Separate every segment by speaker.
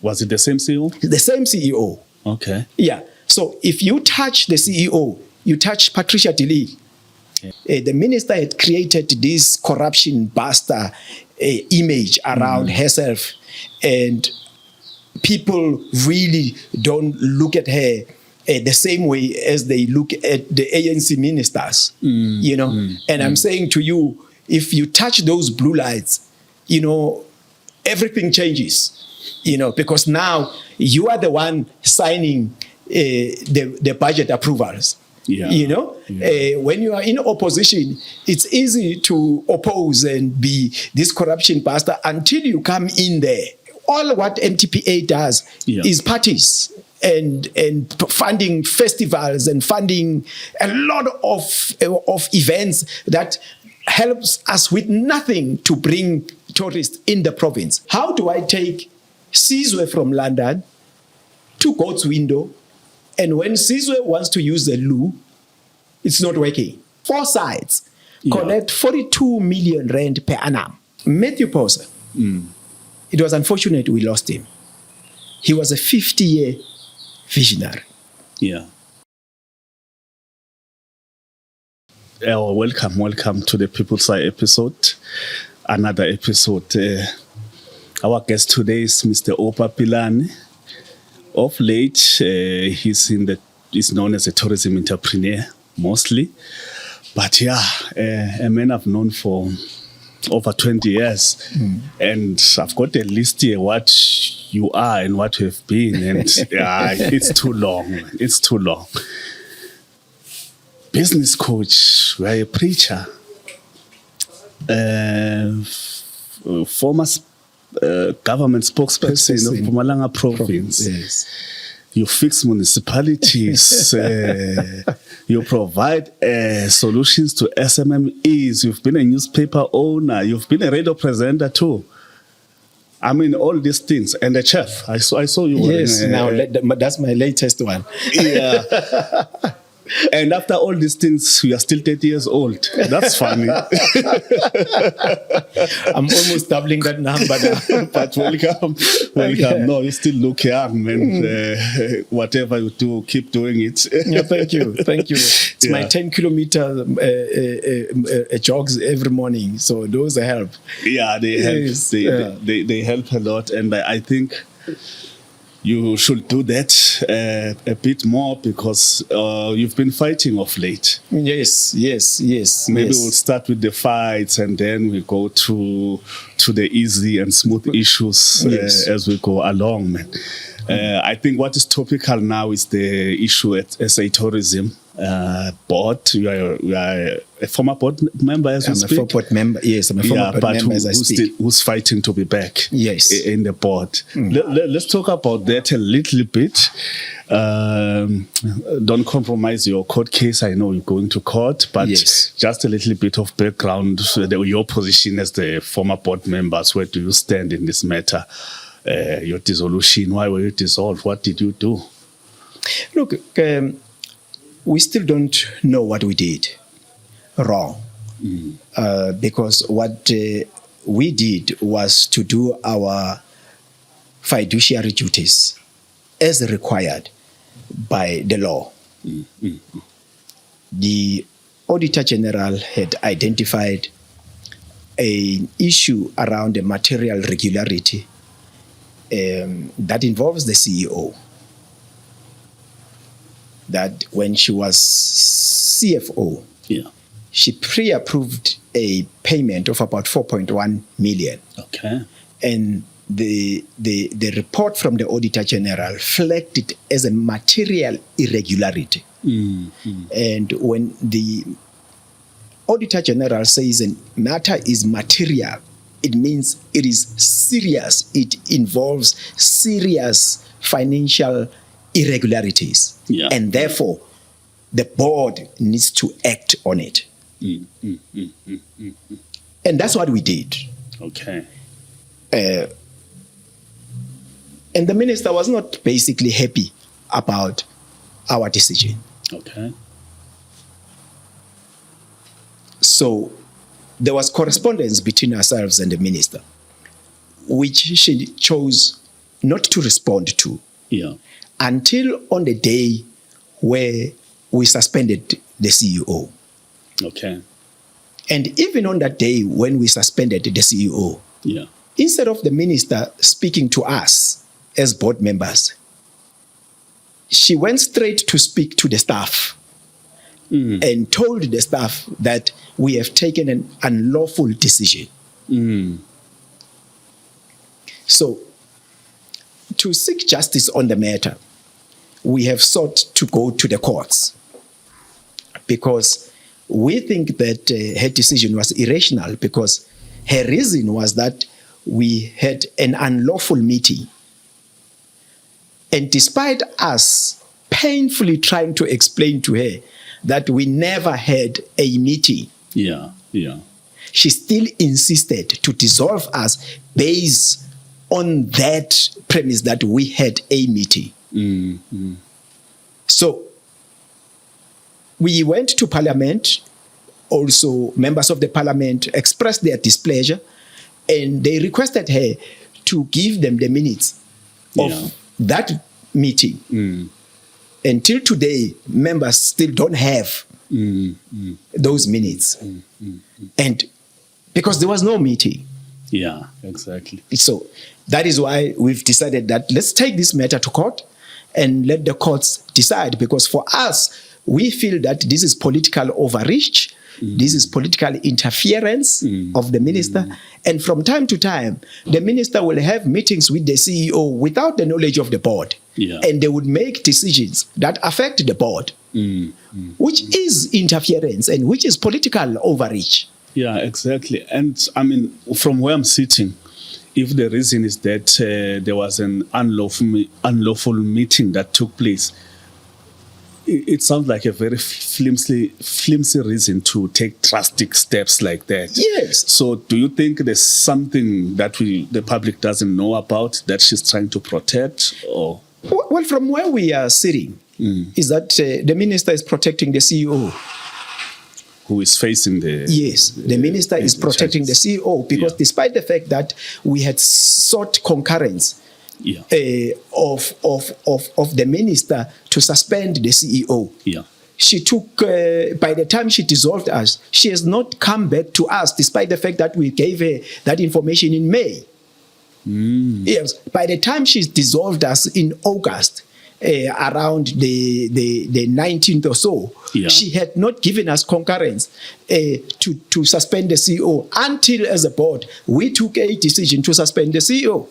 Speaker 1: Was it the same CEO?
Speaker 2: The same CEO.
Speaker 1: Okay.
Speaker 2: Yeah. So if you touch the CEO, you touch Patricia de Lille. The minister had created this corruption buster image around herself, and people really don't look at her the same way as they look at the ANC ministers, And I'm saying to you, if you touch those blue lights, everything changes, because now you are the one signing the budget approvals. When you are in opposition, it's easy to oppose and be this corruption buster until you come in there. All what MTPA does is parties and funding festivals and funding a lot of events that helps us with nothing to bring tourists in the province. How do I take Sizwe from London to God's Window, and when Sizwe wants to use the loo, it's not working? 4 sides collect 42 million rand per annum. Mathews Phosa, it was unfortunate we lost him. He was a 50-year visionary.
Speaker 1: Yeah. Welcome to the People's Side episode. Another episode. Our guest today is Mr. Oupa Pilane. Of late, he's known as a tourism entrepreneur mostly, but a man I've known for over 20 years, and I've got a list here what you are and what you have been, and it's too long. It's too long. Business coach, you are a preacher, former government spokesperson of Mpumalanga province.
Speaker 2: Yes.
Speaker 1: You fix municipalities. You provide solutions to SMMEs. You've been a newspaper owner. You've been a radio presenter too. I mean, all these things. And a chef. I saw you.
Speaker 2: Yes, that's my latest one.
Speaker 1: Yeah. And after all these things, you are still 30 years old. That's funny.
Speaker 2: I'm almost doubling that number now.
Speaker 1: But welcome. Okay. No, you still look young, and whatever you do, keep doing it.
Speaker 2: Yeah, thank you. It's my 10-kilometer jogs every morning, so those help.
Speaker 1: Yeah, they help. Yes. They help a lot, and I think you should do that a bit more, because you've been fighting of late.
Speaker 2: Yes.
Speaker 1: Maybe we'll start with the fights, and then we go to the easy and smooth issues as we go along, man. I think what is topical now is the issue at SA Tourism board. You are a former board member as we speak?
Speaker 2: I'm a former board member, yes. I'm a former board member as I speak.
Speaker 1: Who's fighting to be back in the board. Let's talk about that a little bit. Don't compromise your court case. I know you're going to court, but just a little bit of background, your position as the former board members. Where do you stand in this matter? Your dissolution, why were you dissolved? What did you do?
Speaker 2: Look, we still don't know what we did wrong, because what we did was to do our fiduciary duties as required by the law. The Auditor General had identified an issue around a material regularity that involves the CEO. That when she was CFO, she pre-approved a payment of about 4.1 million.
Speaker 1: Okay.
Speaker 2: And the report from the Auditor General flagged it as a material irregularity. And when the Auditor General says a matter is material, it means it is serious. It involves serious financial irregularities. And therefore, the board needs to act on it. And that's what we did.
Speaker 1: Okay.
Speaker 2: And the minister was not basically happy about our decision.
Speaker 1: Okay.
Speaker 2: So there was correspondence between ourselves and the minister, which she chose not to respond to until on the day where we suspended the CEO.
Speaker 1: Okay.
Speaker 2: And even on that day when we suspended the CEO, instead of the minister speaking to us as board members, she went straight to speak to the staff and told the staff that we have taken an unlawful decision. So, to seek justice on the matter, we have sought to go to the courts because we think that her decision was irrational, because her reason was that we had an unlawful meeting. And despite us painfully trying to explain to her that we never had a meeting, she still insisted to dissolve us based on that premise that we had a meeting. So we went to Parliament. Also, members of the Parliament expressed their displeasure, and they requested her to give them the minutes of that meeting. Until today, members still don't have those minutes. And because there was no meeting.
Speaker 1: Yeah, exactly.
Speaker 2: So that is why we've decided that let's take this matter to court and let the courts decide, because for us, we feel that this is political overreach. This is political interference of the minister. And from time to time, the minister will have meetings with the CEO without the knowledge of the board. And they would make decisions that affect the board, which is interference and which is political overreach.
Speaker 1: Yeah, exactly. And I mean, from where I'm sitting, if the reason is that there was an unlawful meeting that took place, it sounds like a very flimsy reason to take drastic steps like that.
Speaker 2: Yes.
Speaker 1: So do you think there's something that the public doesn't know about that she's trying to protect? Or?
Speaker 2: Well, from where we are sitting, is that the minister is protecting the CEO.
Speaker 1: Who is facing the...
Speaker 2: Yes, the minister is protecting the CEO, because despite the fact that we had sought concurrence of the minister to suspend the CEO, she took, by the time she dissolved us, she has not come back to us, despite the fact that we gave her that information in May. Yes, by the time she's dissolved us in August, around the 19th or so, she had not given us concurrence to suspend the CEO until, as a board, we took a decision to suspend the CEO.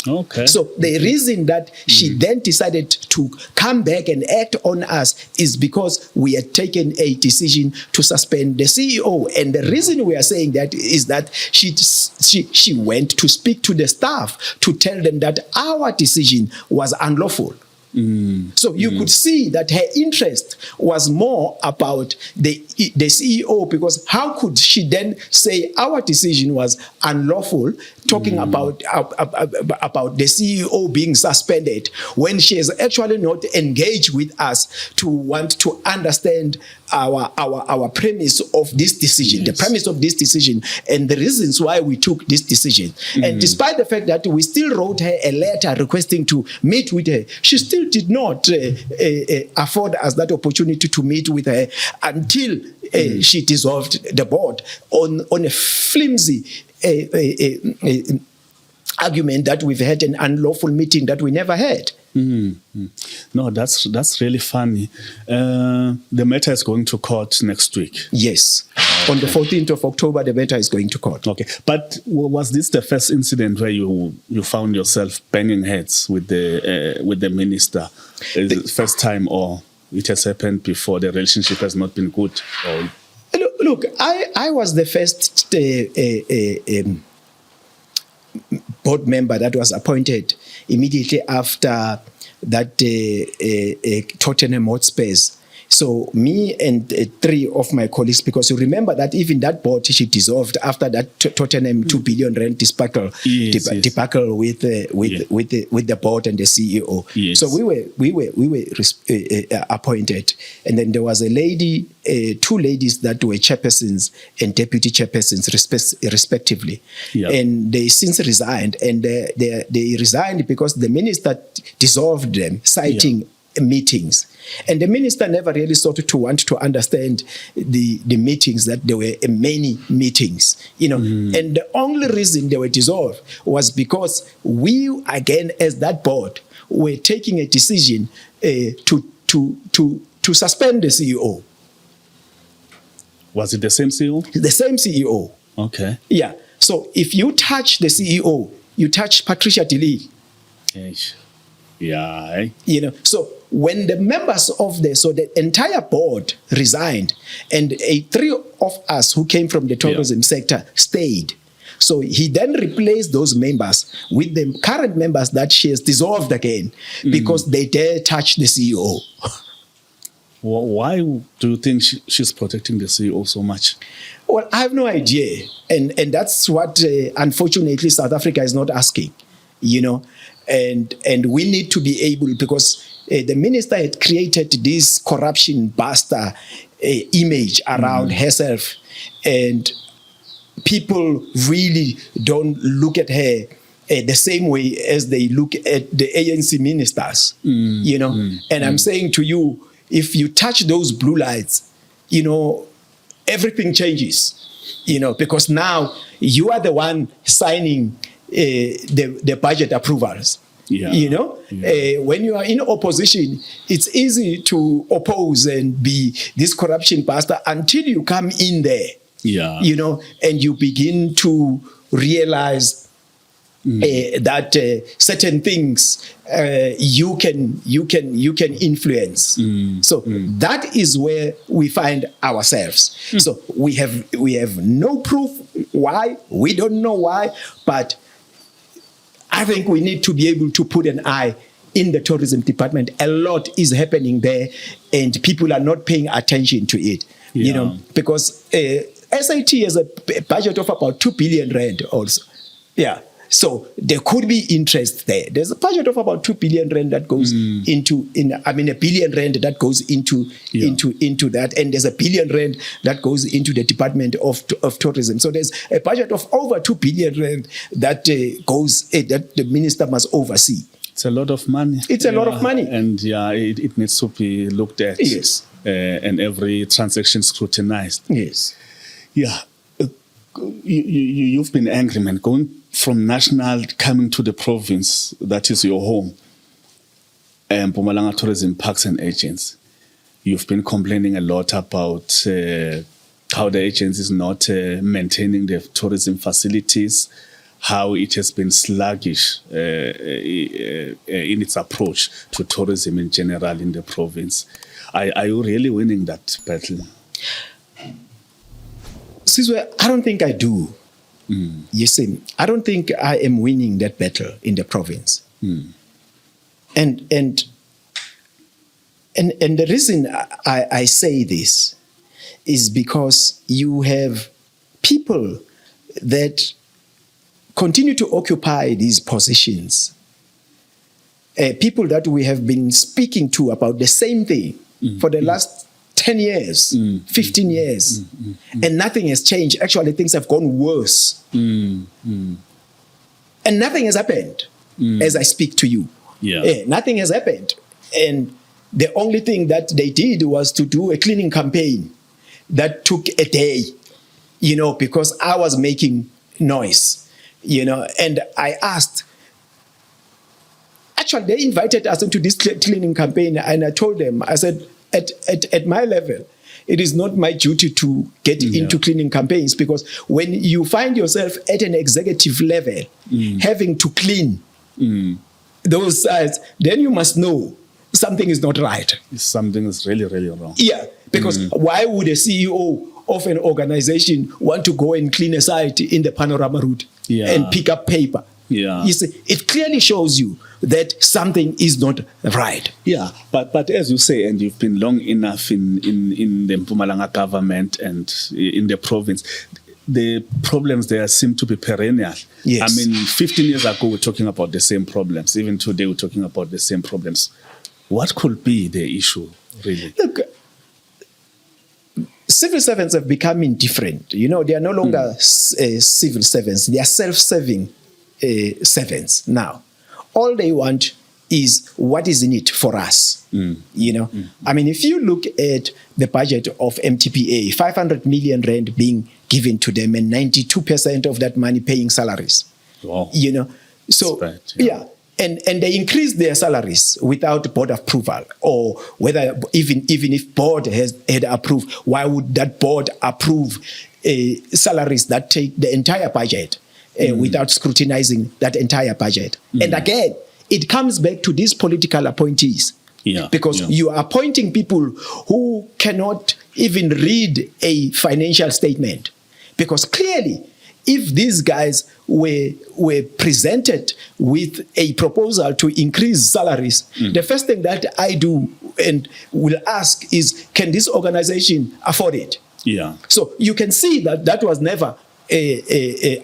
Speaker 1: Okay.
Speaker 2: So the reason that she then decided to come back and act on us is because we had taken a decision to suspend the CEO. And the reason we are saying that is that she went to speak to the staff to tell them that our decision was unlawful. So you could see that her interest was more about the CEO, because how could she then say our decision was unlawful, talking about the CEO being suspended, when she has actually not engaged with us to want to understand our premise of this decision, the premise of this decision, and the reasons why we took this decision. And despite the fact that we still wrote her a letter requesting to meet with her, she still did not afford us that opportunity to meet with her until she dissolved the board on a flimsy argument that we've had an unlawful meeting that we never had.
Speaker 1: No, that's really funny. The matter is going to court next week.
Speaker 2: Yes. On the 14th of October, the matter is going to court.
Speaker 1: Okay. But was this the first incident where you found yourself banging heads with the minister? Is it the first time, or it has happened before? The relationship has not been good? Or?
Speaker 2: Look, I was the first board member that was appointed immediately after that Tottenham Hotspurs So me and 3 of my colleagues, because you remember that even that board, she dissolved after that Tottenham 2 billion rand debacle with the board and the CEO.
Speaker 1: Yes.
Speaker 2: So we were appointed, and then there was a lady, 2 ladies that were chairpersons and deputy chairpersons respectively, and they since resigned, and they resigned because the minister dissolved them, citing meetings. And the minister never really sought to want to understand the meetings, that there were many meetings, and the only reason they were dissolved was because we, again, as that board, were taking a decision to suspend the CEO.
Speaker 1: Was it the same CEO?
Speaker 2: The same CEO.
Speaker 1: Okay.
Speaker 2: Yeah. So if you touch the CEO, you touch Patricia de Lille.
Speaker 1: Yeah.
Speaker 2: So when the members of the entire board resigned, and 3 of us who came from the tourism sector stayed. So he then replaced those members with the current members that she has dissolved again because they dare touch the CEO.
Speaker 1: Well, why do you think she's protecting the CEO so much?
Speaker 2: Well, I have no idea. And that's what, unfortunately, South Africa is not asking, And we need to be able, because the minister had created this corruption buster image around herself, and people really don't look at her the same way as they look at the ANC ministers, And I'm saying to you, if you touch those blue lights, everything changes, because now you are the one signing the budget approvals. When you are in opposition, it's easy to oppose and be this corruption buster until you come in there, and you begin to realize that certain things you can influence. So that is where we find ourselves. So we have no proof why, we don't know why, but I think we need to be able to put an eye in the tourism department. A lot is happening there, and people are not paying attention to it. Because SAT has a budget of about 2 billion rand also. So there could be interest there. There's a budget of about 2 billion rand that goes into a billion rand that goes into that, and there's a billion rand that goes into the Department of Tourism. So there's a budget of over 2 billion rand that that the minister must oversee.
Speaker 1: It's a lot of money.
Speaker 2: It's a lot of money,
Speaker 1: and it needs to be looked at.
Speaker 2: Yes,
Speaker 1: and every transaction scrutinized.
Speaker 2: Yes,
Speaker 1: You've been angry, man, going from national coming to the province, that is your home, Mpumalanga Tourism Parks and Agents. You've been complaining a lot about how the agency is not maintaining the tourism facilities, how it has been sluggish in its approach to tourism in general in the province. Are you really winning that battle?
Speaker 2: Sizwe, I don't think I do. You see, I don't think I am winning that battle in the province. And the reason I say this is because you have people that continue to occupy these positions, people that we have been speaking to about the same thing for the last 10 years, 15 years, and nothing has changed. Actually, things have gone worse. And nothing has happened as I speak to you. Nothing has happened. And the only thing that they did was to do a cleaning campaign that took a day, because I was making noise, and I asked. Actually, they invited us into this cleaning campaign, and I told them, I said, at my level, it is not my duty to get into cleaning campaigns, because when you find yourself at an executive level having to clean those sites, then you must know something is not right.
Speaker 1: Something is really, really wrong.
Speaker 2: Yeah, because why would a CEO of an organization want to go and clean a site in the panorama route and pick up paper?
Speaker 1: Yeah.
Speaker 2: You see, it clearly shows you that something is not right.
Speaker 1: Yeah, but as you say, and you've been long enough in the Mpumalanga government and in the province, the problems there seem to be perennial.
Speaker 2: Yes.
Speaker 1: I mean, 15 years ago, we're talking about the same problems. Even today, we're talking about the same problems. What could be the issue, really?
Speaker 2: Look, civil servants have become indifferent. You know, they are no longer civil servants. They are self-serving servants now. All they want is what is in it for us. You know, I mean, if you look at the budget of MTPA, 500 million rand being given to them and 92% of that money paying salaries.
Speaker 1: Wow.
Speaker 2: You know, so
Speaker 1: Right,
Speaker 2: yeah. And they increase their salaries without board approval, or whether even if board had approved, why would that board approve salaries that take the entire budget without scrutinizing that entire budget? And again, it comes back to these political appointees.
Speaker 1: Yeah,
Speaker 2: Because you are appointing people who cannot even read a financial statement. Because clearly, if these guys were presented with a proposal to increase salaries, the first thing that I do and will ask is, can this organization afford it?
Speaker 1: Yeah.
Speaker 2: So you can see that was never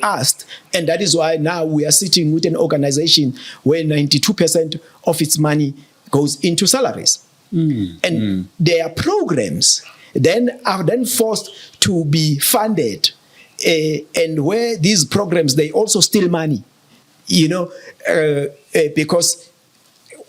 Speaker 2: asked, and that is why now we are sitting with an organization where 92% of its money goes into salaries. And their programs then are then forced to be funded, and where these programs, they also steal money, you know, because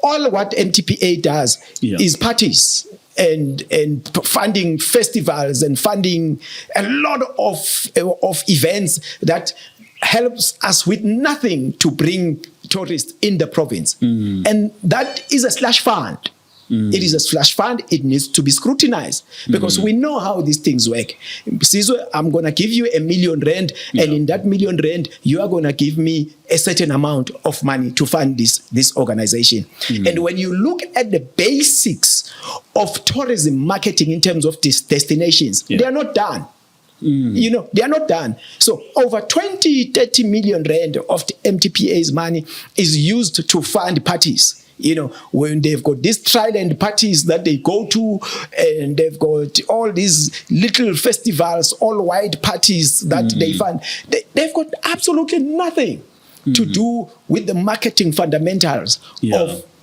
Speaker 2: all what MTPA does is parties and funding festivals and funding a lot of events that helps us with nothing to bring tourists in the province. And that is a slush fund. It is a slush fund. It needs to be scrutinized because we know how these things work. Sizwe, I'm going to give you R1 million, and in that R1 million, you are going to give me a certain amount of money to fund this organization. And when you look at the basics of tourism marketing in terms of these destinations, they are not done. You know, they are not done. So over 20-30 million rand of the MTPA's money is used to fund parties. You know, when they've got these trident parties that they go to, and they've got all these little festivals, all white parties that they fund, they've got absolutely nothing to do with the marketing fundamentals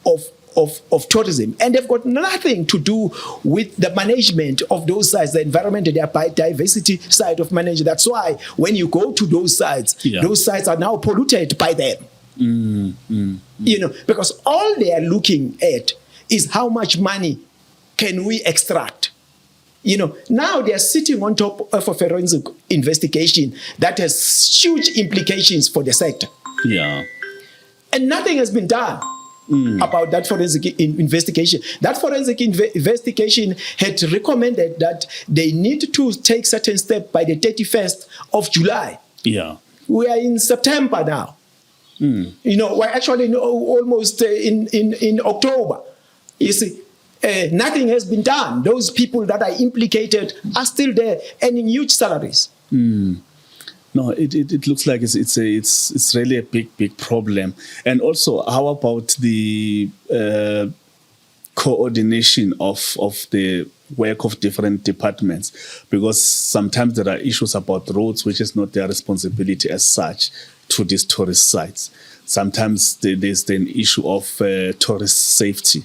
Speaker 2: of tourism. And they've got nothing to do with the management of those sites, the environment, the biodiversity side of management. That's why when you go to those sites are now polluted by them. You know, because all they are looking at is how much money can we extract. You know, now they are sitting on top of a forensic investigation that has huge implications for the sector.
Speaker 1: Yeah.
Speaker 2: And nothing has been done about that forensic investigation. That forensic investigation had recommended that they need to take certain steps by the 31st of July.
Speaker 1: Yeah.
Speaker 2: We are in September now. You know, we're actually almost in October. You see, nothing has been done. Those people that are implicated are still there earning huge salaries.
Speaker 1: No, it looks like it's really a big problem. And also, how about the coordination of the work of different departments? Because sometimes there are issues about roads, which is not their responsibility as such, to these tourist sites. Sometimes there's an issue of tourist safety,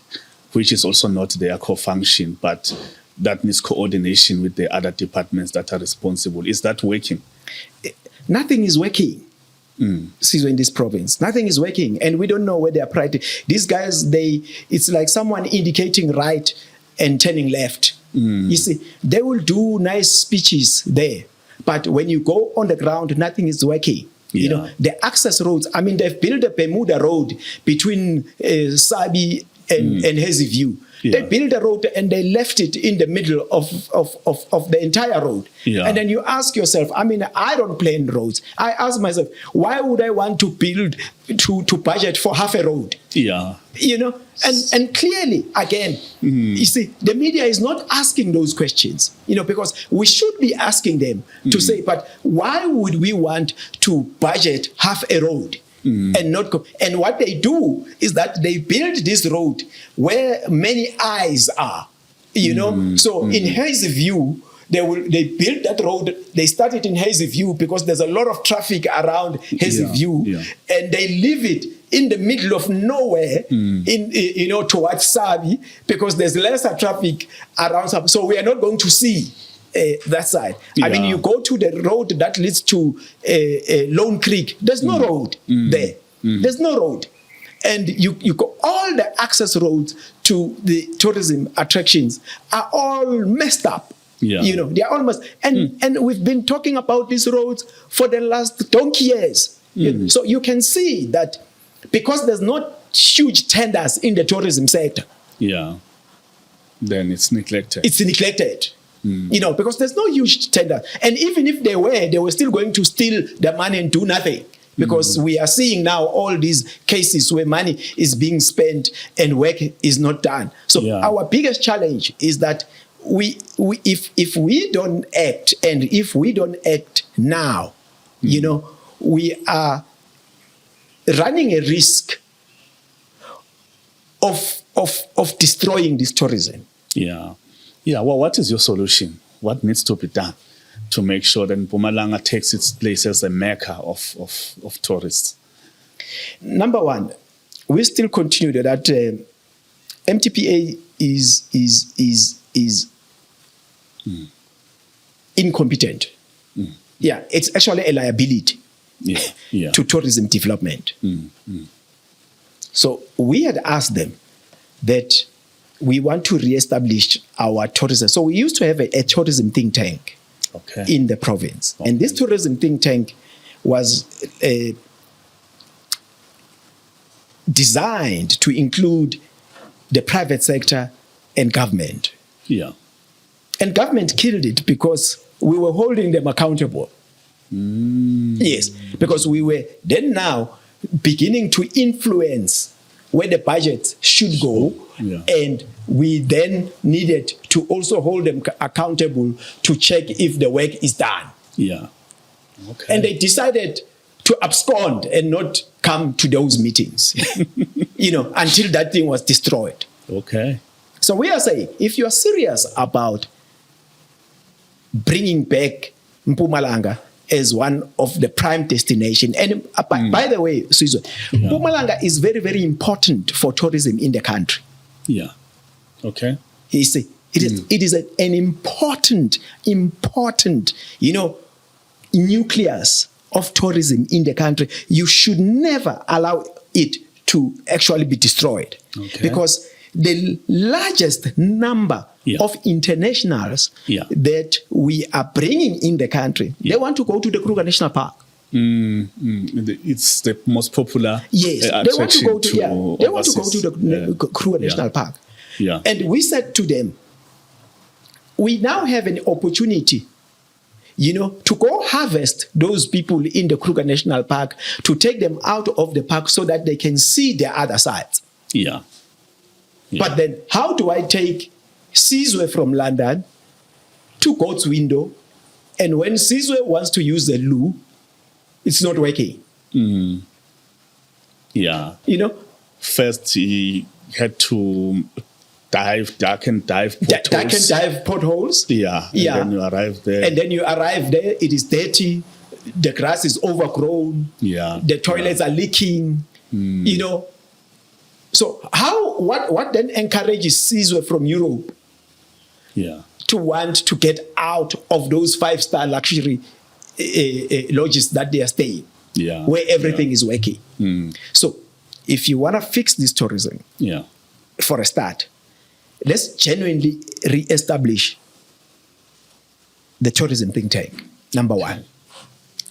Speaker 1: which is also not their core function, but that needs coordination with the other departments that are responsible. Is that working?
Speaker 2: Nothing is working. In this province, nothing is working, and we don't know where they are priority. These guys, it's like someone indicating right and turning left. You see, they will do nice speeches there, but when you go on the ground, nothing is working. You know, the access roads, I mean, they've built a Bermuda road between Sabi and Hazy View. They built a road and they left it in the middle of the entire road. And then you ask yourself, I mean, I don't plan roads. I ask myself, why would I want to build, to budget for half a road? You know, and clearly, again, you see, the media is not asking those questions, you know, because we should be asking them to say, but why would we want to budget half a road? and not and what they do is that they build this road where many eyes are, so in Hazy View they built that road. They started in Hazy View because there's a lot of traffic around Hazy View, and they leave it in the middle of nowhere towards Sabi because there's lesser traffic around Sabi, so we are not going to see that side. I mean, you go to the road that leads to Lone Creek. There's no road there. There's no road. And you go, all the access roads to the tourism attractions are all messed up. They are almost, and we've been talking about these roads for the last donkey years. So you can see that because there's not huge tenders in the tourism sector.
Speaker 1: Then it's neglected.
Speaker 2: It's neglected. Because there's no huge tender. And even if they were still going to steal the money and do nothing. Because we are seeing now all these cases where money is being spent and work is not done. So our biggest challenge is that if we don't act, and if we don't act now, we are running a risk of destroying this tourism.
Speaker 1: Well, what is your solution? What needs to be done to make sure that Mpumalanga takes its place as a mecca of tourists?
Speaker 2: Number one, we still continue that MTPA is incompetent. It's actually a liability to tourism development. So we had asked them that we want to reestablish our tourism. So we used to have a tourism think tank in the province. And this tourism think tank was designed to include the private sector and government. And government killed it because we were holding them accountable. Yes, because we were then now beginning to influence where the budget should go, and we then needed to also hold them accountable to check if the work is done. And they decided to abscond and not come to those meetings, until that thing was destroyed. So we are saying, if you are serious about bringing back Mpumalanga as one of the prime destination. And by the way, Sizwe, Mpumalanga is very, very important for tourism in the country. You see, it is an important, nucleus of tourism in the country. You should never allow it to actually be destroyed. Because the largest number of internationals that we are bringing in the country, they want to go to the Kruger National Park.
Speaker 1: It's the most popular
Speaker 2: they want to go to the Kruger National Park. And we said to them, we now have an opportunity, to go harvest those people in the Kruger National Park, to take them out of the park so that they can see their other sides. But then, how do I take Sizwe from London to God's Window, and when Sizwe wants to use the loo, it's not working?
Speaker 1: First he had to duck and dive
Speaker 2: potholes.
Speaker 1: And then you arrive there.
Speaker 2: It is dirty. The grass is overgrown. The toilets are leaking. So what then encourages Sizwe from Europe to want to get out of those 5-star luxury lodges that they are staying, where everything is working? So if you want to fix this tourism, for a start, let's genuinely re-establish the tourism think tank, number one.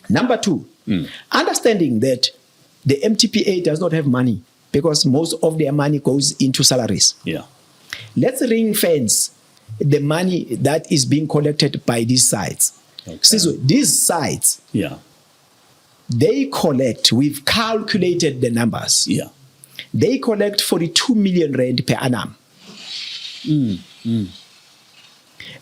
Speaker 2: Number two, understanding that the MTPA does not have money, because most of their money goes into salaries. Let's ring fence the money that is being collected by these sites. So these sites, they collect, we've calculated the numbers. They collect 42 million rand per annum.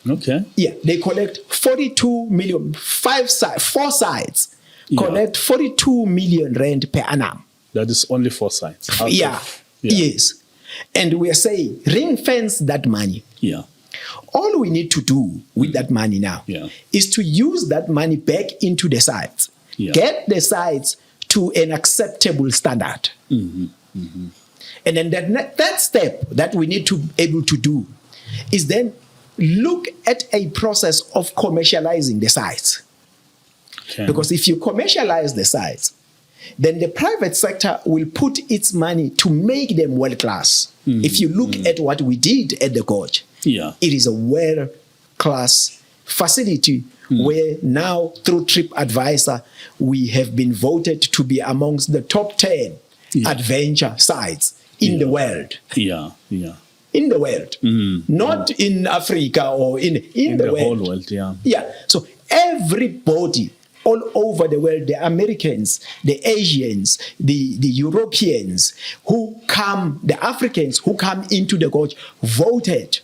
Speaker 2: They collect 42 million, 4 sites, collect 42 million rand per annum.
Speaker 1: That is only 4 sites.
Speaker 2: Yes. And we are saying ring fence that money.
Speaker 1: Yeah.
Speaker 2: All we need to do with that money now is to use that money back into the sites. Yeah. Get the sites to an acceptable standard. Mm-hmm. Mm-hmm. And then that step that we need to be able to do is then look at a process of commercializing the sites. Okay. Because if you commercialize the sites, then the private sector will put its money to make them world-class. Mm-hmm. If you look at what we did at the Gorge, it is a world-class facility where now, through TripAdvisor, we have been voted to be amongst the top 10 adventure sites in the world. In the world. Not in Africa or in the world.
Speaker 1: Whole world,
Speaker 2: So everybody all over the world, the Americans, the Asians, the Europeans who come, the Africans who come into the Gorge voted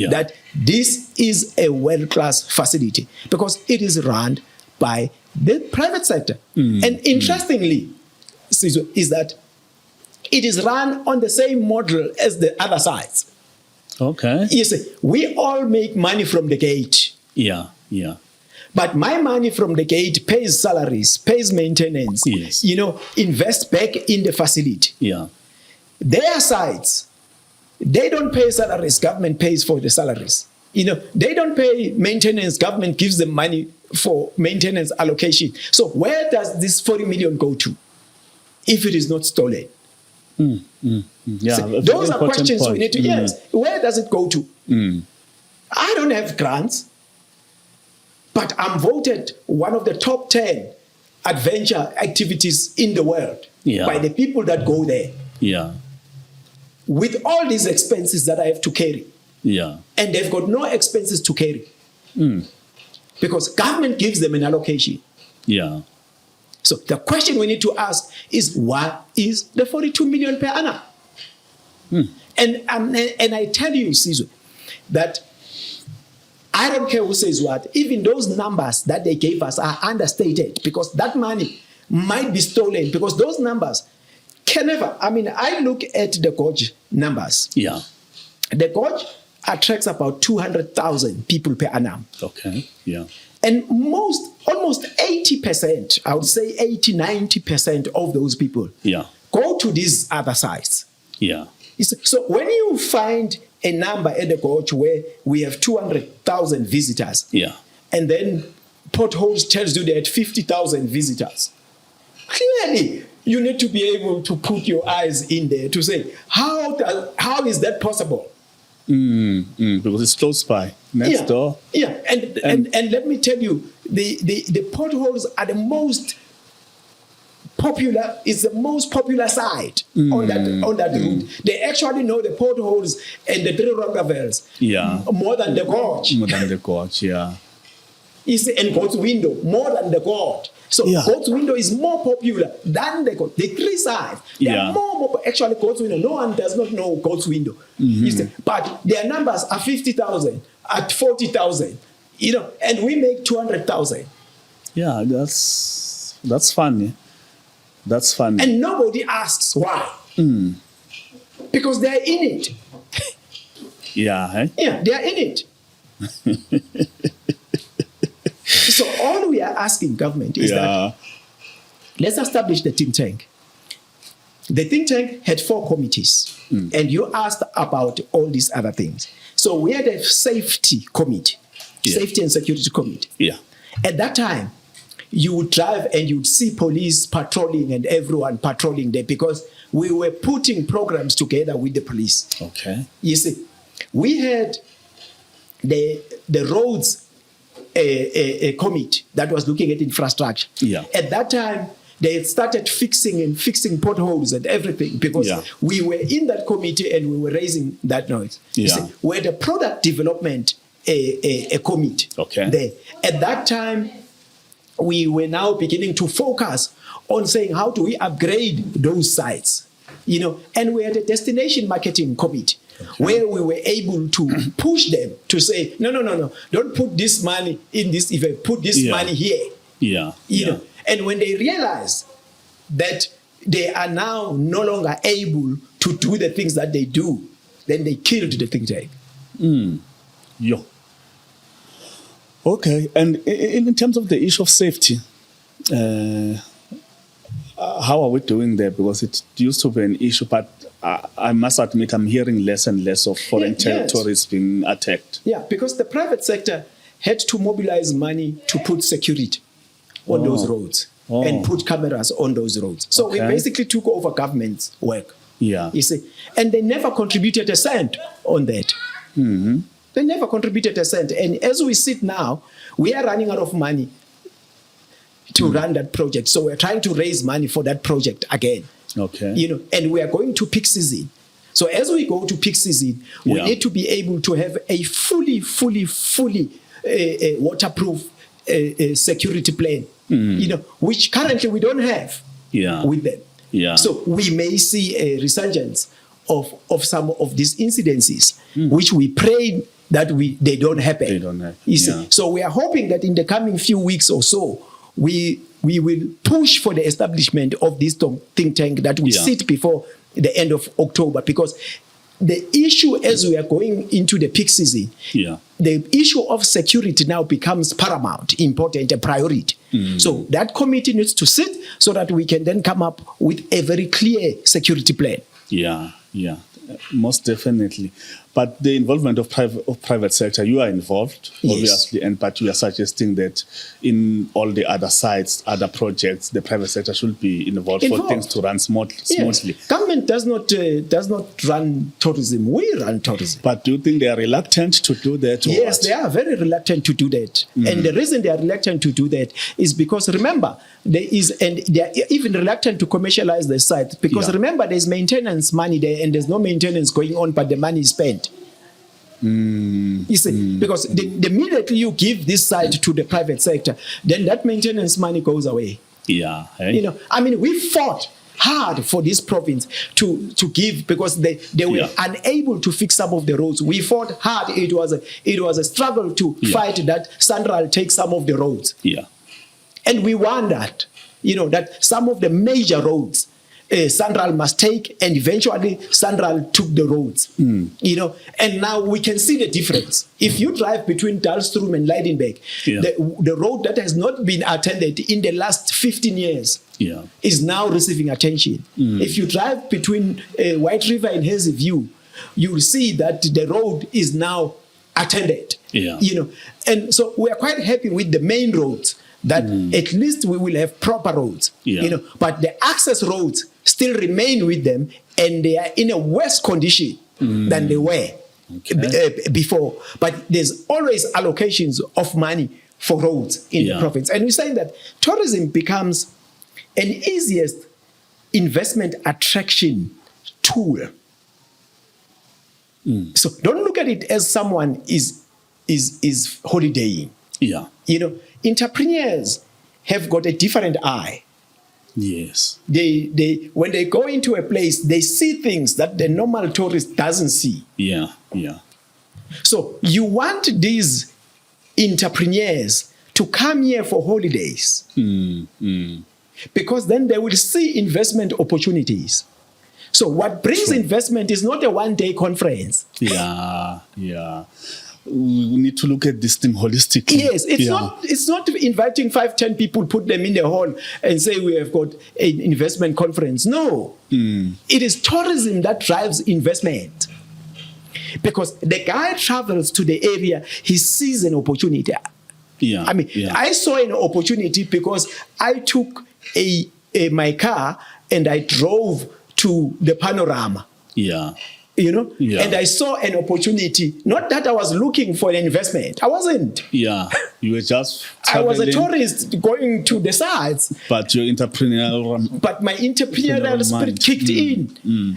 Speaker 2: that this is a world-class facility because it is run by the private sector. And interestingly, is that it is run on the same model as the other sites.
Speaker 1: Okay.
Speaker 2: Yes, we all make money from the gate. But my money from the gate pays salaries, pays maintenance, invest back in the facility. Their sites, they don't pay salaries, government pays for the salaries. They don't pay maintenance, government gives them money for maintenance allocation. So where does this 40 million go to if it is not stolen? So those are questions we need to where does it go to? I don't have grants, but I'm voted one of the top 10 adventure activities in the world by the people that go there. With all these expenses that I have to carry. And they've got no expenses to carry. Because government gives them an allocation. So the question we need to ask is, what is the 42 million per annum? And I tell you, Sizwe, that I don't care who says what, even those numbers that they gave us are understated because that money might be stolen because those numbers can never, I look at the Gorge numbers. The Gorge attracts about 200,000 people per annum.
Speaker 1: Okay,
Speaker 2: And almost 80%, I would say 80-90% of those people go to these other sites. So when you find a number at the Gorge where we have 200,000 visitors, and then Potholes tells you they had 50,000 visitors, clearly you need to be able to put your eyes in there to say, how is that possible?
Speaker 1: Because it's close by, next door.
Speaker 2: And let me tell you, the potholes are the most popular, is the most popular site on that route. They actually know the potholes and the 3 roundabouts more than the Gorge. You see, and God's Window more than the Gorge. So God's Window is more popular than the Gorge. The 3 sides, they are more actually God's Window. No one does not know God's Window. You see, but their numbers are 50,000, at 40,000, and we make 200,000.
Speaker 1: That's funny. That's funny.
Speaker 2: And nobody asks why. Because they're in it. They are in it. So all we are asking government is that let's establish the think tank. The think tank had 4 committees, and you asked about all these other things. So we had a safety committee, safety and security committee. At that time, you would drive and you would see police patrolling and everyone patrolling there because we were putting programs together with the police.
Speaker 1: Okay.
Speaker 2: You see, we had the roads a committee that was looking at infrastructure. At that time, they had started fixing potholes and everything because we were in that committee and we were raising that noise. You see, we had a product development a committee there. At that time, we were now beginning to focus on saying, how do we upgrade those sites? And we had a destination marketing committee where we were able to push them to say, no, don't put this money in this event, put this money here. And when they realize that they are now no longer able to do the things that they do, then they killed the think tank.
Speaker 1: Yeah. Okay, and in terms of the issue of safety, how are we doing there? Because it used to be an issue, but I must admit I'm hearing less and less of foreign territories being attacked.
Speaker 2: Yeah, because the private sector had to mobilize money to put security on those roads and put cameras on those roads. So we basically took over government's work.
Speaker 1: Yeah.
Speaker 2: You see, and they never contributed a cent on that. They never contributed a cent. And as we sit now, we are running out of money to run that project. So we're trying to raise money for that project again. Okay. You know, and we are going to peak season. So as we go to peak season, we need to be able to have a fully waterproof security plan. You know, which currently we don't have with them. Yeah. So we may see a resurgence of some of these incidences, which we pray that they don't happen.
Speaker 1: They don't happen.
Speaker 2: You see? So we are hoping that in the coming few weeks or so, we will push for the establishment of this think tank that will sit before the end of October, because the issue as we are going into the peak season, the issue of security now becomes paramount, important, a priority. So that committee needs to sit so that we can then come up with a very clear security plan.
Speaker 1: Yeah, most definitely. But the involvement of private sector, you are involved, obviously, but you are suggesting that in all the other sites, other projects, the private sector should be involved. For things to run smoothly.
Speaker 2: Government does not run tourism. We run tourism.
Speaker 1: But do you think they are reluctant to do that?
Speaker 2: Yes, they are very reluctant to do that. And the reason they are reluctant to do that is because, remember, they are even reluctant to commercialize the site because remember, there's maintenance money there and there's no maintenance going on, but the money is spent. You see, because the minute you give this site to the private sector, then that maintenance money goes away. You know, I mean, we fought hard for this province to give, because they were unable to fix some of the roads. We fought hard. It was a struggle to fight that Sandral take some of the roads. And we won that, you know, that some of the major roads Sandral must take, and eventually Sandral took the roads. You know, and now we can see the difference. If you drive between Dalstrom and Leidenberg, the road that has not been attended in the last 15 years is now receiving attention. If you drive between White River and Hazy View, you will see that the road is now attended. You know, and so we are quite happy with the main roads, that at least we will have proper roads. You know, but the access roads still remain with them, and they are in a worse condition than they were before. But there's always allocations of money for roads in the province. And we're saying that tourism becomes an easiest investment attraction tool. So don't look at it as someone is holidaying. You know, entrepreneurs have got a different eye. They when they go into a place, they see things that the normal tourist doesn't see. So you want these entrepreneurs to come here for holidays, because then they will see investment opportunities. So what brings investment is not a one-day conference.
Speaker 1: We need to look at this thing holistically.
Speaker 2: Yes, it's not inviting 5-10 people, put them in the hall and say we have got an investment conference. No. It is tourism that drives investment. Because the guy travels to the area, he sees an opportunity. I mean, I saw an opportunity because I took my car and I drove to the panorama. You know, and I saw an opportunity. Not that I was looking for an investment. I wasn't.
Speaker 1: You were just traveling.
Speaker 2: I was a tourist going to the sites.
Speaker 1: But your entrepreneurial...
Speaker 2: But my entrepreneurial spirit kicked in.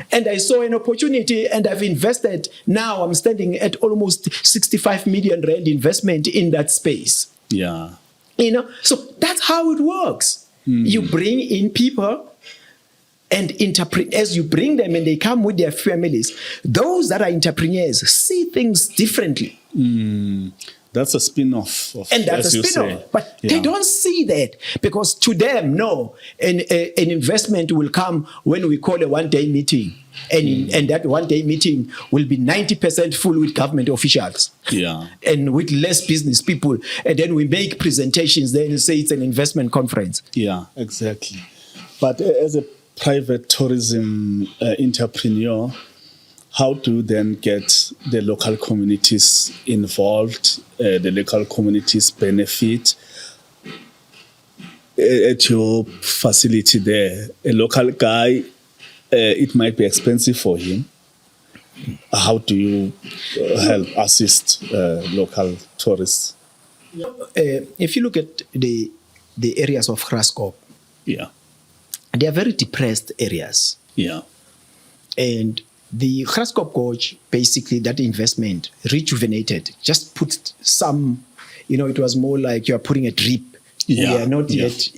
Speaker 2: And I saw an opportunity, and I've invested. Now I'm standing at almost 65 million rand investment in that space. You know, so that's how it works. You bring in people, and as you bring them and they come with their families, those that are entrepreneurs see things differently.
Speaker 1: That's a spin-off.
Speaker 2: And that's a spin-off. But they don't see that, because to them, no, an investment will come when we call a one-day meeting. And that one-day meeting will be 90% full with government officials.
Speaker 1: Yeah.
Speaker 2: And with less business people. And then we make presentations, then say it's an investment conference.
Speaker 1: Yeah, exactly. But as a private tourism entrepreneur, how do you then get the local communities involved, the local communities benefit at your facility there? A local guy, it might be expensive for him. How do you help assist local tourists?
Speaker 2: If you look at the areas of Graskop, they are very depressed areas.
Speaker 1: Yeah.
Speaker 2: And the Graskop Gorge, basically that investment rejuvenated, just put some, it was more like you are putting a drip.
Speaker 1: Yeah.
Speaker 2: We are not yet,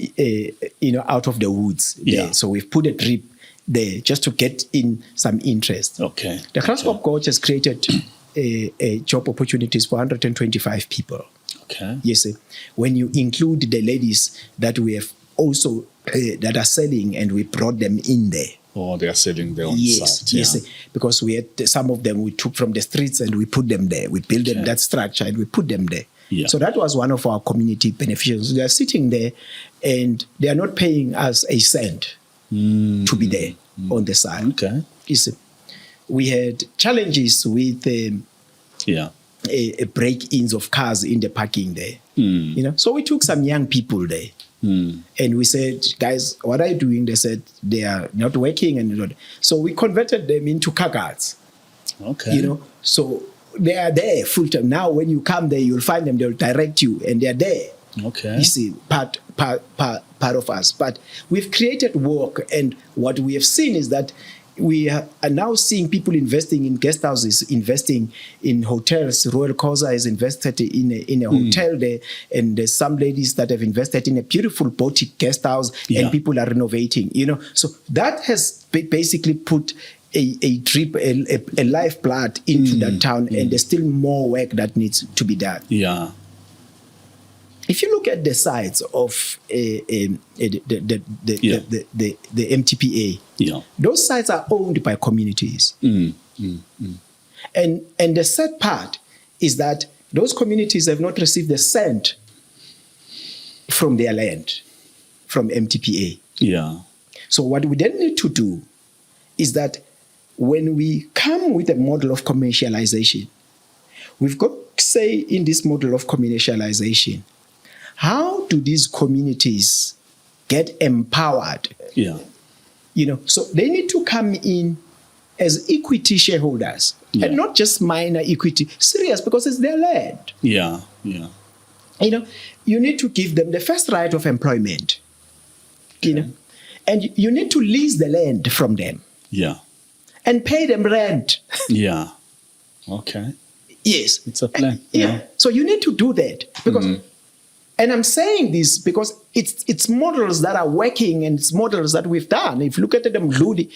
Speaker 2: out of the woods there. So we've put a drip there just to get in some interest.
Speaker 1: Okay.
Speaker 2: The Graskop Gorge has created job opportunities for 125 people.
Speaker 1: Okay.
Speaker 2: Yes. When you include the ladies that we have also that are selling, and we brought them in there.
Speaker 1: Oh, they are selling their own site.
Speaker 2: Yes, because we had some of them we took from the streets and we put them there. We built them that structure and we put them there.
Speaker 1: Yeah.
Speaker 2: So that was one of our community beneficiaries. They are sitting there and they are not paying us a cent to be there on the side.
Speaker 1: Okay.
Speaker 2: Yes. We had challenges with break-ins of cars in the parking there. So we took some young people there. And we said, guys, what are you doing? They said they are not working. And so we converted them into car guards.
Speaker 1: Okay.
Speaker 2: So they are there full time. Now when you come there, you'll find them, they'll direct you, and they're there.
Speaker 1: Okay.
Speaker 2: You see, part of us. But we've created work, and what we have seen is that we are now seeing people investing in guest houses, investing in hotels. Royal Cosa has invested in a hotel there, and there's some ladies that have invested in a beautiful boutique guest house, and people are renovating. So that has basically put a drip, a lifeblood into that town, and there's still more work that needs to be done.
Speaker 1: Yeah.
Speaker 2: If you look at the sites of the MTPA, those sites are owned by communities. And the sad part is that those communities have not received a cent from their land, from MTPA.
Speaker 1: Yeah.
Speaker 2: So what we then need to do is that when we come with a model of commercialization, we've got to say in this model of commercialization, how do these communities get empowered?
Speaker 1: Yeah.
Speaker 2: So they need to come in as equity shareholders and not just minor equity, serious, because it's their land.
Speaker 1: Yeah. Yeah.
Speaker 2: You need to give them the first right of employment, and you need to lease the land from them.
Speaker 1: Yeah.
Speaker 2: And pay them rent.
Speaker 1: Yeah. Okay.
Speaker 2: Yes.
Speaker 1: It's a plan.
Speaker 2: So you need to do that because. And I'm saying this because it's models that are working, and it's models that we've done. If you look at the Malady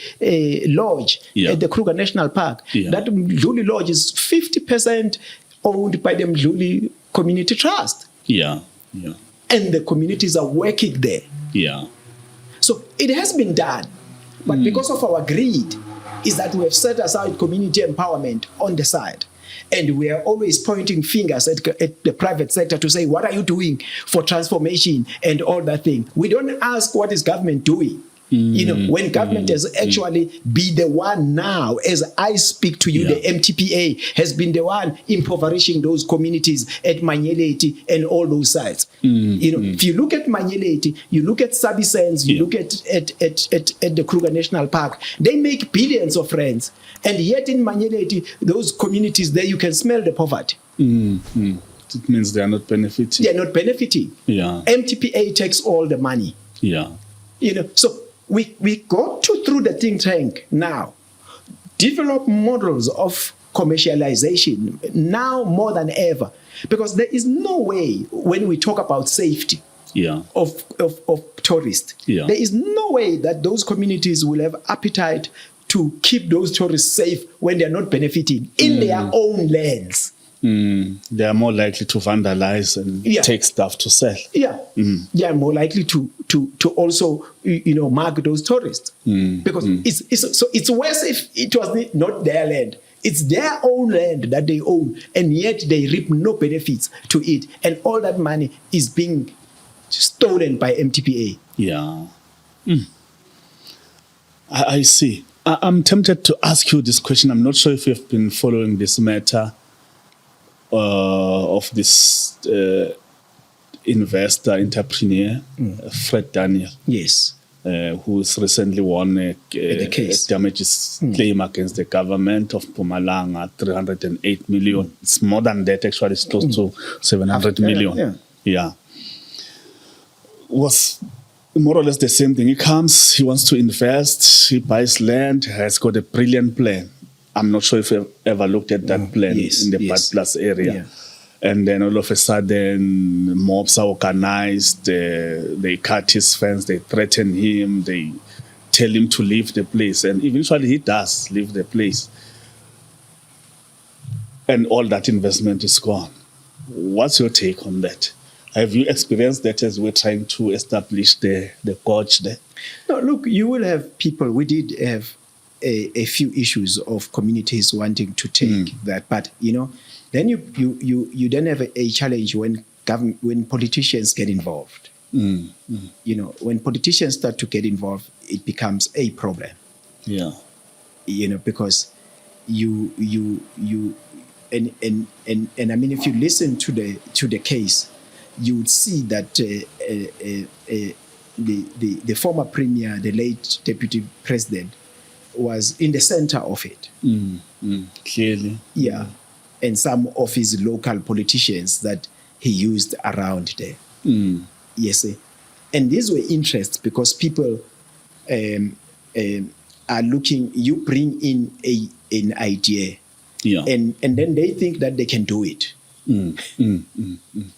Speaker 2: Lodge at the Kruger National Park, that Malady Lodge is 50% owned by the Malady Community Trust.
Speaker 1: Yeah, yeah.
Speaker 2: And the communities are working there.
Speaker 1: Yeah.
Speaker 2: So it has been done. But because of our greed, is that we have set aside community empowerment on the side. And we are always pointing fingers at the private sector to say, what are you doing for transformation and all that thing? We don't ask what is government doing. When government has actually be the one now, as I speak to you, the MTPA has been the one impoverishing those communities at Malady and all those sites. If you look at Malady, you look at Sabisens, you look at the Kruger National Park, they make billions of rands. And yet in Malady, those communities there, you can smell the poverty.
Speaker 1: It means they are not benefiting.
Speaker 2: They are not benefiting.
Speaker 1: Yeah.
Speaker 2: MTPA takes all the money.
Speaker 1: Yeah.
Speaker 2: So we go through the think tank now, develop models of commercialization now more than ever, because there is no way when we talk about safety of tourists, there is no way that those communities will have appetite to keep those tourists safe when they're not benefiting in their own lands.
Speaker 1: They are more likely to vandalize and take stuff to sell.
Speaker 2: Yeah, they are more likely to also mark those tourists because it's worse if it was not their land. It's their own land that they own, and yet they reap no benefits to it, and all that money is being stolen by MTPA.
Speaker 1: Yeah, I see. I'm tempted to ask you this question. I'm not sure if you've been following this matter of this investor, entrepreneur, Fred Daniel.
Speaker 2: Yes.
Speaker 1: Who's recently won a damages claim against the government of Mpumalanga, 308 million. It's more than that, actually. It's close to 700 million. Yeah. Was more or less the same thing. He comes, he wants to invest, he buys land, has got a brilliant plan. I'm not sure if you've ever looked at that plan in the Bad Plus area. Yeah. And then all of a sudden, mobs are organized, they cut his fence, they threaten him, they tell him to leave the place. And eventually he does leave the place. And all that investment is gone. What's your take on that? Have you experienced that as we're trying to establish the gorge there?
Speaker 2: No, look, you will have people, we did have a few issues of communities wanting to take that, but then you then have a challenge when politicians get involved. When politicians start to get involved, it becomes a problem.
Speaker 1: Yeah.
Speaker 2: Because you and I mean, if you listen to the case, you would see that the former premier, the late deputy president, was in the center of it.
Speaker 1: Clearly.
Speaker 2: Yeah. And some of his local politicians that he used around there. Yes. And these were interests because people are looking, you bring in an idea, and then they think that they can do it.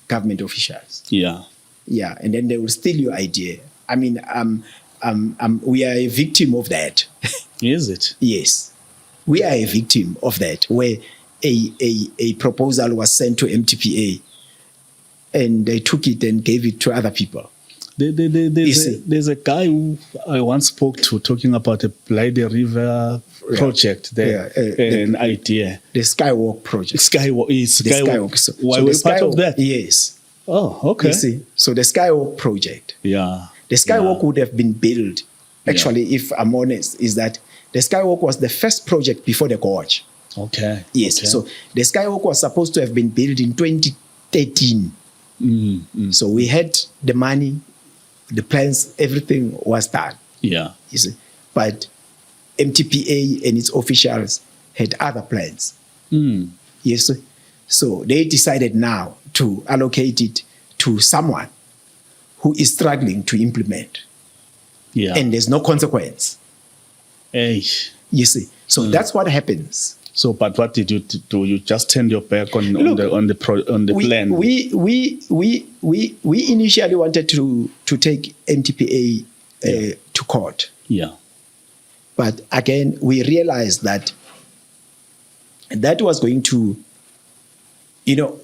Speaker 2: Government officials.
Speaker 1: Yeah.
Speaker 2: Yeah, and then they will steal your idea. I mean, we are a victim of that.
Speaker 1: Is it?
Speaker 2: Yes. We are a victim of that, where a proposal was sent to MTPA and they took it and gave it to other people.
Speaker 1: There's a guy who I once spoke to talking about a Malady River project there, an idea.
Speaker 2: The Skywalk project.
Speaker 1: Skywalk.
Speaker 2: So
Speaker 1: Why were part of that?
Speaker 2: Yes.
Speaker 1: Oh, okay.
Speaker 2: You see, so the Skywalk project.
Speaker 1: Yeah.
Speaker 2: The Skywalk would have been built, actually, if I'm honest, is that the Skywalk was the first project before the gorge.
Speaker 1: Okay.
Speaker 2: Yes.
Speaker 1: Okay.
Speaker 2: So the Skywalk was supposed to have been built in 2013. So we had the money, the plans, everything was done.
Speaker 1: Yeah.
Speaker 2: You see, but MTPA and its officials had other plans. Yes. So they decided now to allocate it to someone who is struggling to implement.
Speaker 1: Yeah.
Speaker 2: And there's no consequence.
Speaker 1: Hey.
Speaker 2: You see. So that's what happens.
Speaker 1: So, but what did you do? You just turned your back on the plan.
Speaker 2: We initially wanted to take MTPA to court.
Speaker 1: Yeah.
Speaker 2: But again, we realized that was going to,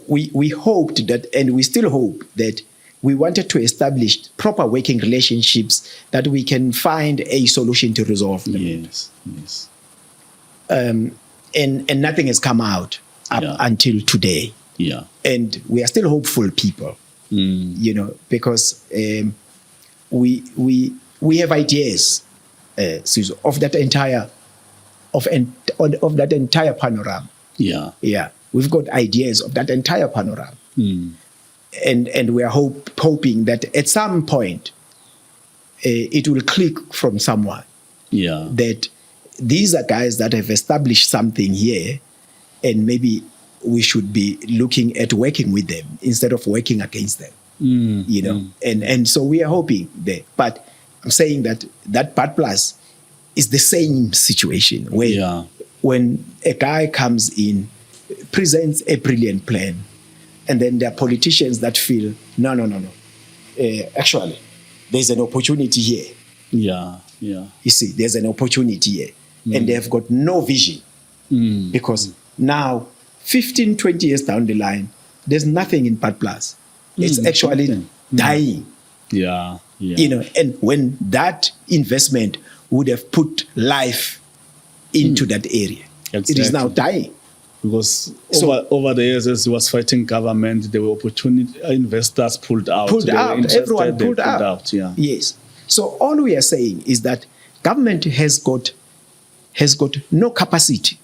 Speaker 2: we hoped that, and we still hope that we wanted to establish proper working relationships that we can find a solution to resolve them.
Speaker 1: Yes.
Speaker 2: And nothing has come out up until today.
Speaker 1: Yeah.
Speaker 2: And we are still hopeful people, because we have ideas of that entire panorama.
Speaker 1: Yeah.
Speaker 2: Yeah. We've got ideas of that entire panorama. And we are hoping that at some point it will click from someone.
Speaker 1: Yeah.
Speaker 2: That these are guys that have established something here, and maybe we should be looking at working with them instead of working against them. And so we are hoping there. But I'm saying that Bad Plus is the same situation where when a guy comes in, presents a brilliant plan, and then there are politicians that feel, no. Actually, there's an opportunity here.
Speaker 1: Yeah.
Speaker 2: You see, there's an opportunity here. And they have got no vision. Because now 15, 20 years down the line, there's nothing in Pat Plus. It's actually dying.
Speaker 1: Yeah.
Speaker 2: And when that investment would have put life into that area, it is now dying.
Speaker 1: Because over the years, as he was fighting government, there were opportunity investors pulled out.
Speaker 2: Everyone pulled out.
Speaker 1: Yeah.
Speaker 2: Yes. So all we are saying is that government has got no capacity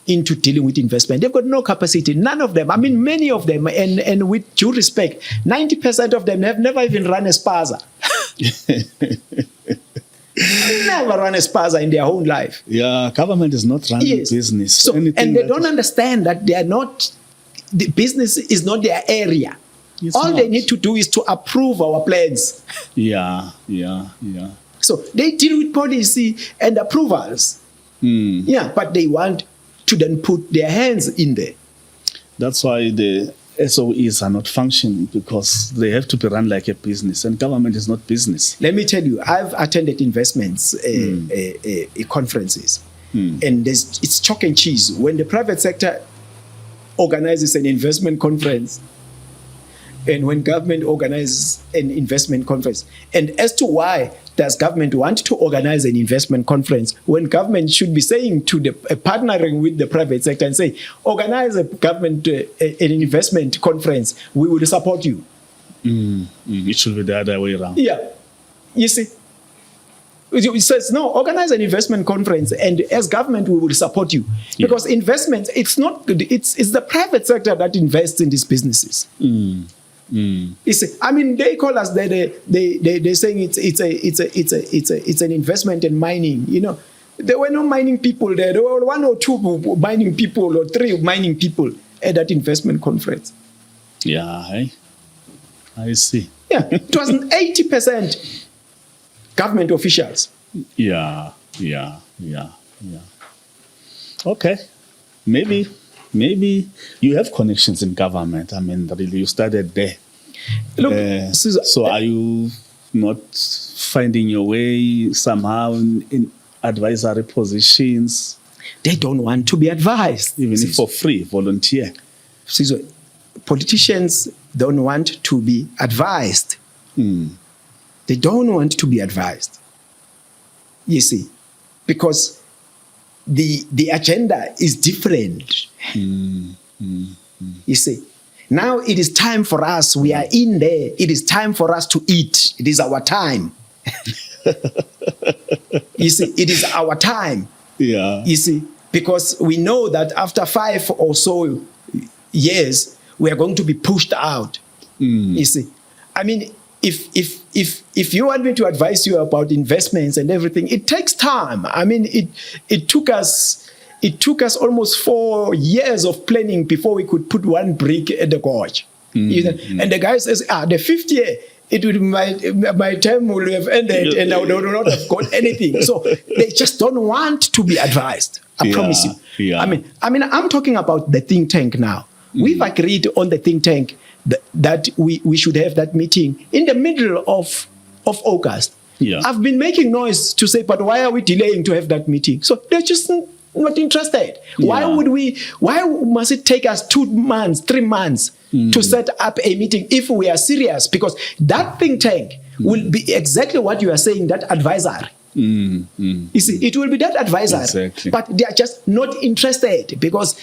Speaker 2: into dealing with investment. They've got no capacity. None of them. I mean, many of them, and with due respect, 90% of them have never even run a spaza. Never run a spaza in their own life.
Speaker 1: Yeah, government is not running business.
Speaker 2: So, and they don't understand that they are not, the business is not their area. All they need to do is to approve our plans.
Speaker 1: Yeah.
Speaker 2: So they deal with policy and approvals. Yeah, but they want to then put their hands in there.
Speaker 1: That's why the SOEs are not functioning, because they have to be run like a business, and government is not business.
Speaker 2: Let me tell you, I've attended investments conferences, and it's chalk and cheese. When the private sector organizes an investment conference, and when government organizes an investment conference, and as to why does government want to organize an investment conference when government should be saying to the partnering with the private sector and say, organize a government an investment conference, we will support you.
Speaker 1: It should be the other way around.
Speaker 2: Yeah, you see, it says no, organize an investment conference, and as government we will support you, because investment, it's the private sector that invests in these businesses. You see, I mean, they call us they're saying it's an investment in mining. You know, there were no mining people there. There were 1 or 2 mining people or 3 mining people at that investment conference.
Speaker 1: Yeah, I see.
Speaker 2: Yeah, it was 80% government officials.
Speaker 1: Yeah. Okay, maybe you have connections in government. I mean, really, you started there.
Speaker 2: Look,
Speaker 1: so are you not finding your way somehow in advisory positions?
Speaker 2: They don't want to be advised.
Speaker 1: Even if for free, volunteer.
Speaker 2: So politicians don't want to be advised. They don't want to be advised. You see, because the agenda is different. You see, now it is time for us. We are in there. It is time for us to eat. It is our time. You see, it is our time.
Speaker 1: Yeah.
Speaker 2: You see, because we know that after 5 or so years, we are going to be pushed out. You see, I mean, if you want me to advise you about investments and everything, it takes time. I mean, it took us almost 4 years of planning before we could put one brick at the gorge. And the guy says, the 5th year, it would my time will have ended and I would not have got anything. So they just don't want to be advised. I promise you.
Speaker 1: Yeah.
Speaker 2: I mean, I'm talking about the think tank now. We've agreed on the think tank that we should have that meeting in the middle of August.
Speaker 1: Yeah.
Speaker 2: I've been making noise to say, but why are we delaying to have that meeting? So they're just not interested. Why must it take us 2 months, 3 months to set up a meeting if we are serious? Because that think tank will be exactly what you are saying, that advisory. You see, it will be that advisory,
Speaker 1: exactly.
Speaker 2: But they are just not interested, because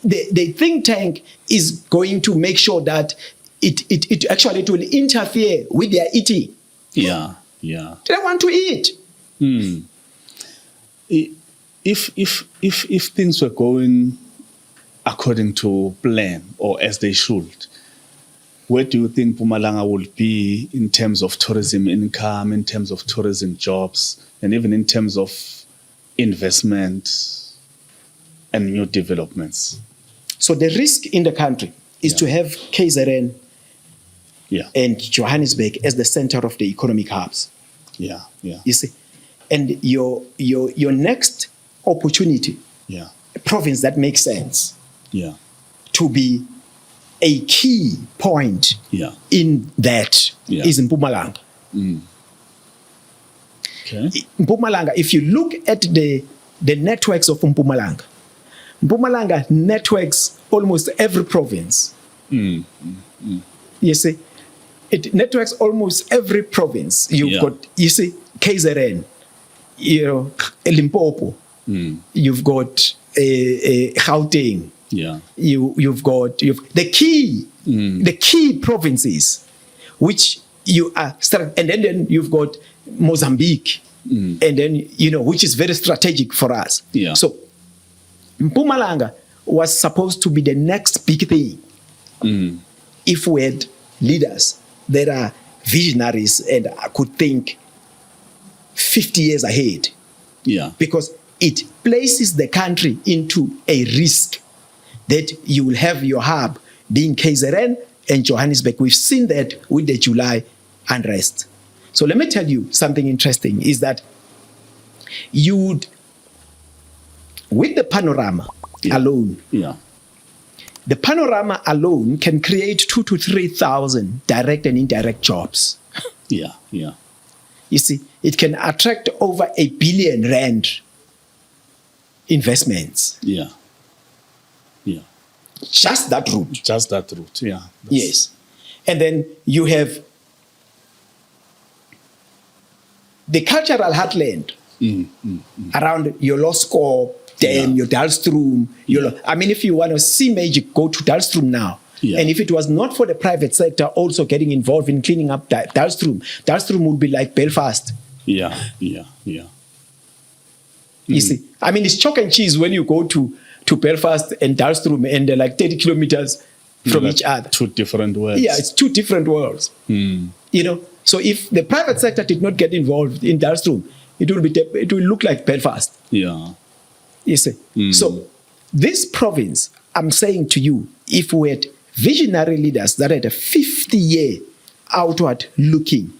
Speaker 2: the think tank is going to make sure that it actually will interfere with their eating.
Speaker 1: Yeah.
Speaker 2: They want to eat.
Speaker 1: If things were going according to plan or as they should, where do you think Mpumalanga will be in terms of tourism income, in terms of tourism jobs, and even in terms of investment and new developments?
Speaker 2: So the risk in the country is to have KZN and Johannesburg as the center of the economic hubs.
Speaker 1: Yeah.
Speaker 2: You see, and your next opportunity, a province that makes sense, to be a key point in that is Mpumalanga.
Speaker 1: Okay.
Speaker 2: Mpumalanga, if you look at the networks of Mpumalanga, Mpumalanga networks almost every province. You see, it networks almost every province. You've got, you see, KZN, you know, Limpopo. You've got Gauteng.
Speaker 1: Yeah.
Speaker 2: You've the key provinces, which you are, and then you've got Mozambique, and then, you know, which is very strategic for us.
Speaker 1: Yeah.
Speaker 2: So Mpumalanga was supposed to be the next big thing if we had leaders that are visionaries and could think 50 years ahead.
Speaker 1: Yeah.
Speaker 2: Because it places the country into a risk that you will have your hub being KZN and Johannesburg. We've seen that with the July unrest. So let me tell you something interesting is that you would, with the panorama alone, the panorama alone can create 2,000 to 3,000 direct and indirect jobs.
Speaker 1: Yeah.
Speaker 2: You see, it can attract over R1 billion investments.
Speaker 1: Yeah.
Speaker 2: Just that route.
Speaker 1: Yeah.
Speaker 2: Yes. And then you have the cultural heartland around your Loskop Dam, your Dalstrom. I mean, if you want to see magic, go to Dalstrom now.
Speaker 1: Yeah.
Speaker 2: And if it was not for the private sector also getting involved in cleaning up Dalstrom would be like Belfast.
Speaker 1: Yeah.
Speaker 2: You see, I mean, it's chalk and cheese when you go to Belfast and Dalstrom, and they're like 30 kilometers from each other.
Speaker 1: Two different worlds.
Speaker 2: Yeah, it's two different worlds. You know, so if the private sector did not get involved in Dalstrom, it will look like Belfast.
Speaker 1: Yeah.
Speaker 2: You see. So this province, I'm saying to you, if we had visionary leaders that had a 50-year outward looking,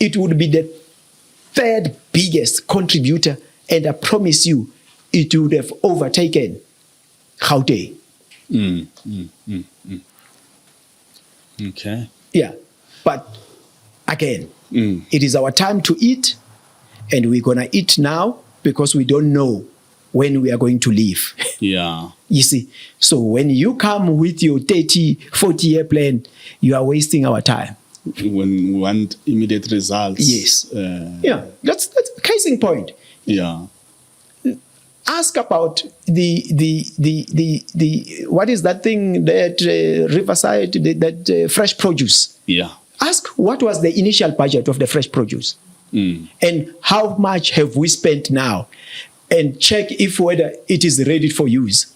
Speaker 2: it would be the third biggest contributor, and I promise you, it would have overtaken Gauteng.
Speaker 1: Okay.
Speaker 2: Yeah. But again, it is our time to eat, and we're going to eat now because we don't know when we are going to leave.
Speaker 1: Yeah.
Speaker 2: You see, so when you come with your 30, 40-year plan, you are wasting our time.
Speaker 1: When we want immediate results.
Speaker 2: Yes. Yeah, that's case in point.
Speaker 1: Yeah.
Speaker 2: Ask about the what is that thing that Riverside, that fresh produce.
Speaker 1: Yeah.
Speaker 2: Ask what was the initial budget of the fresh produce, and how much have we spent now, and check if whether it is ready for use.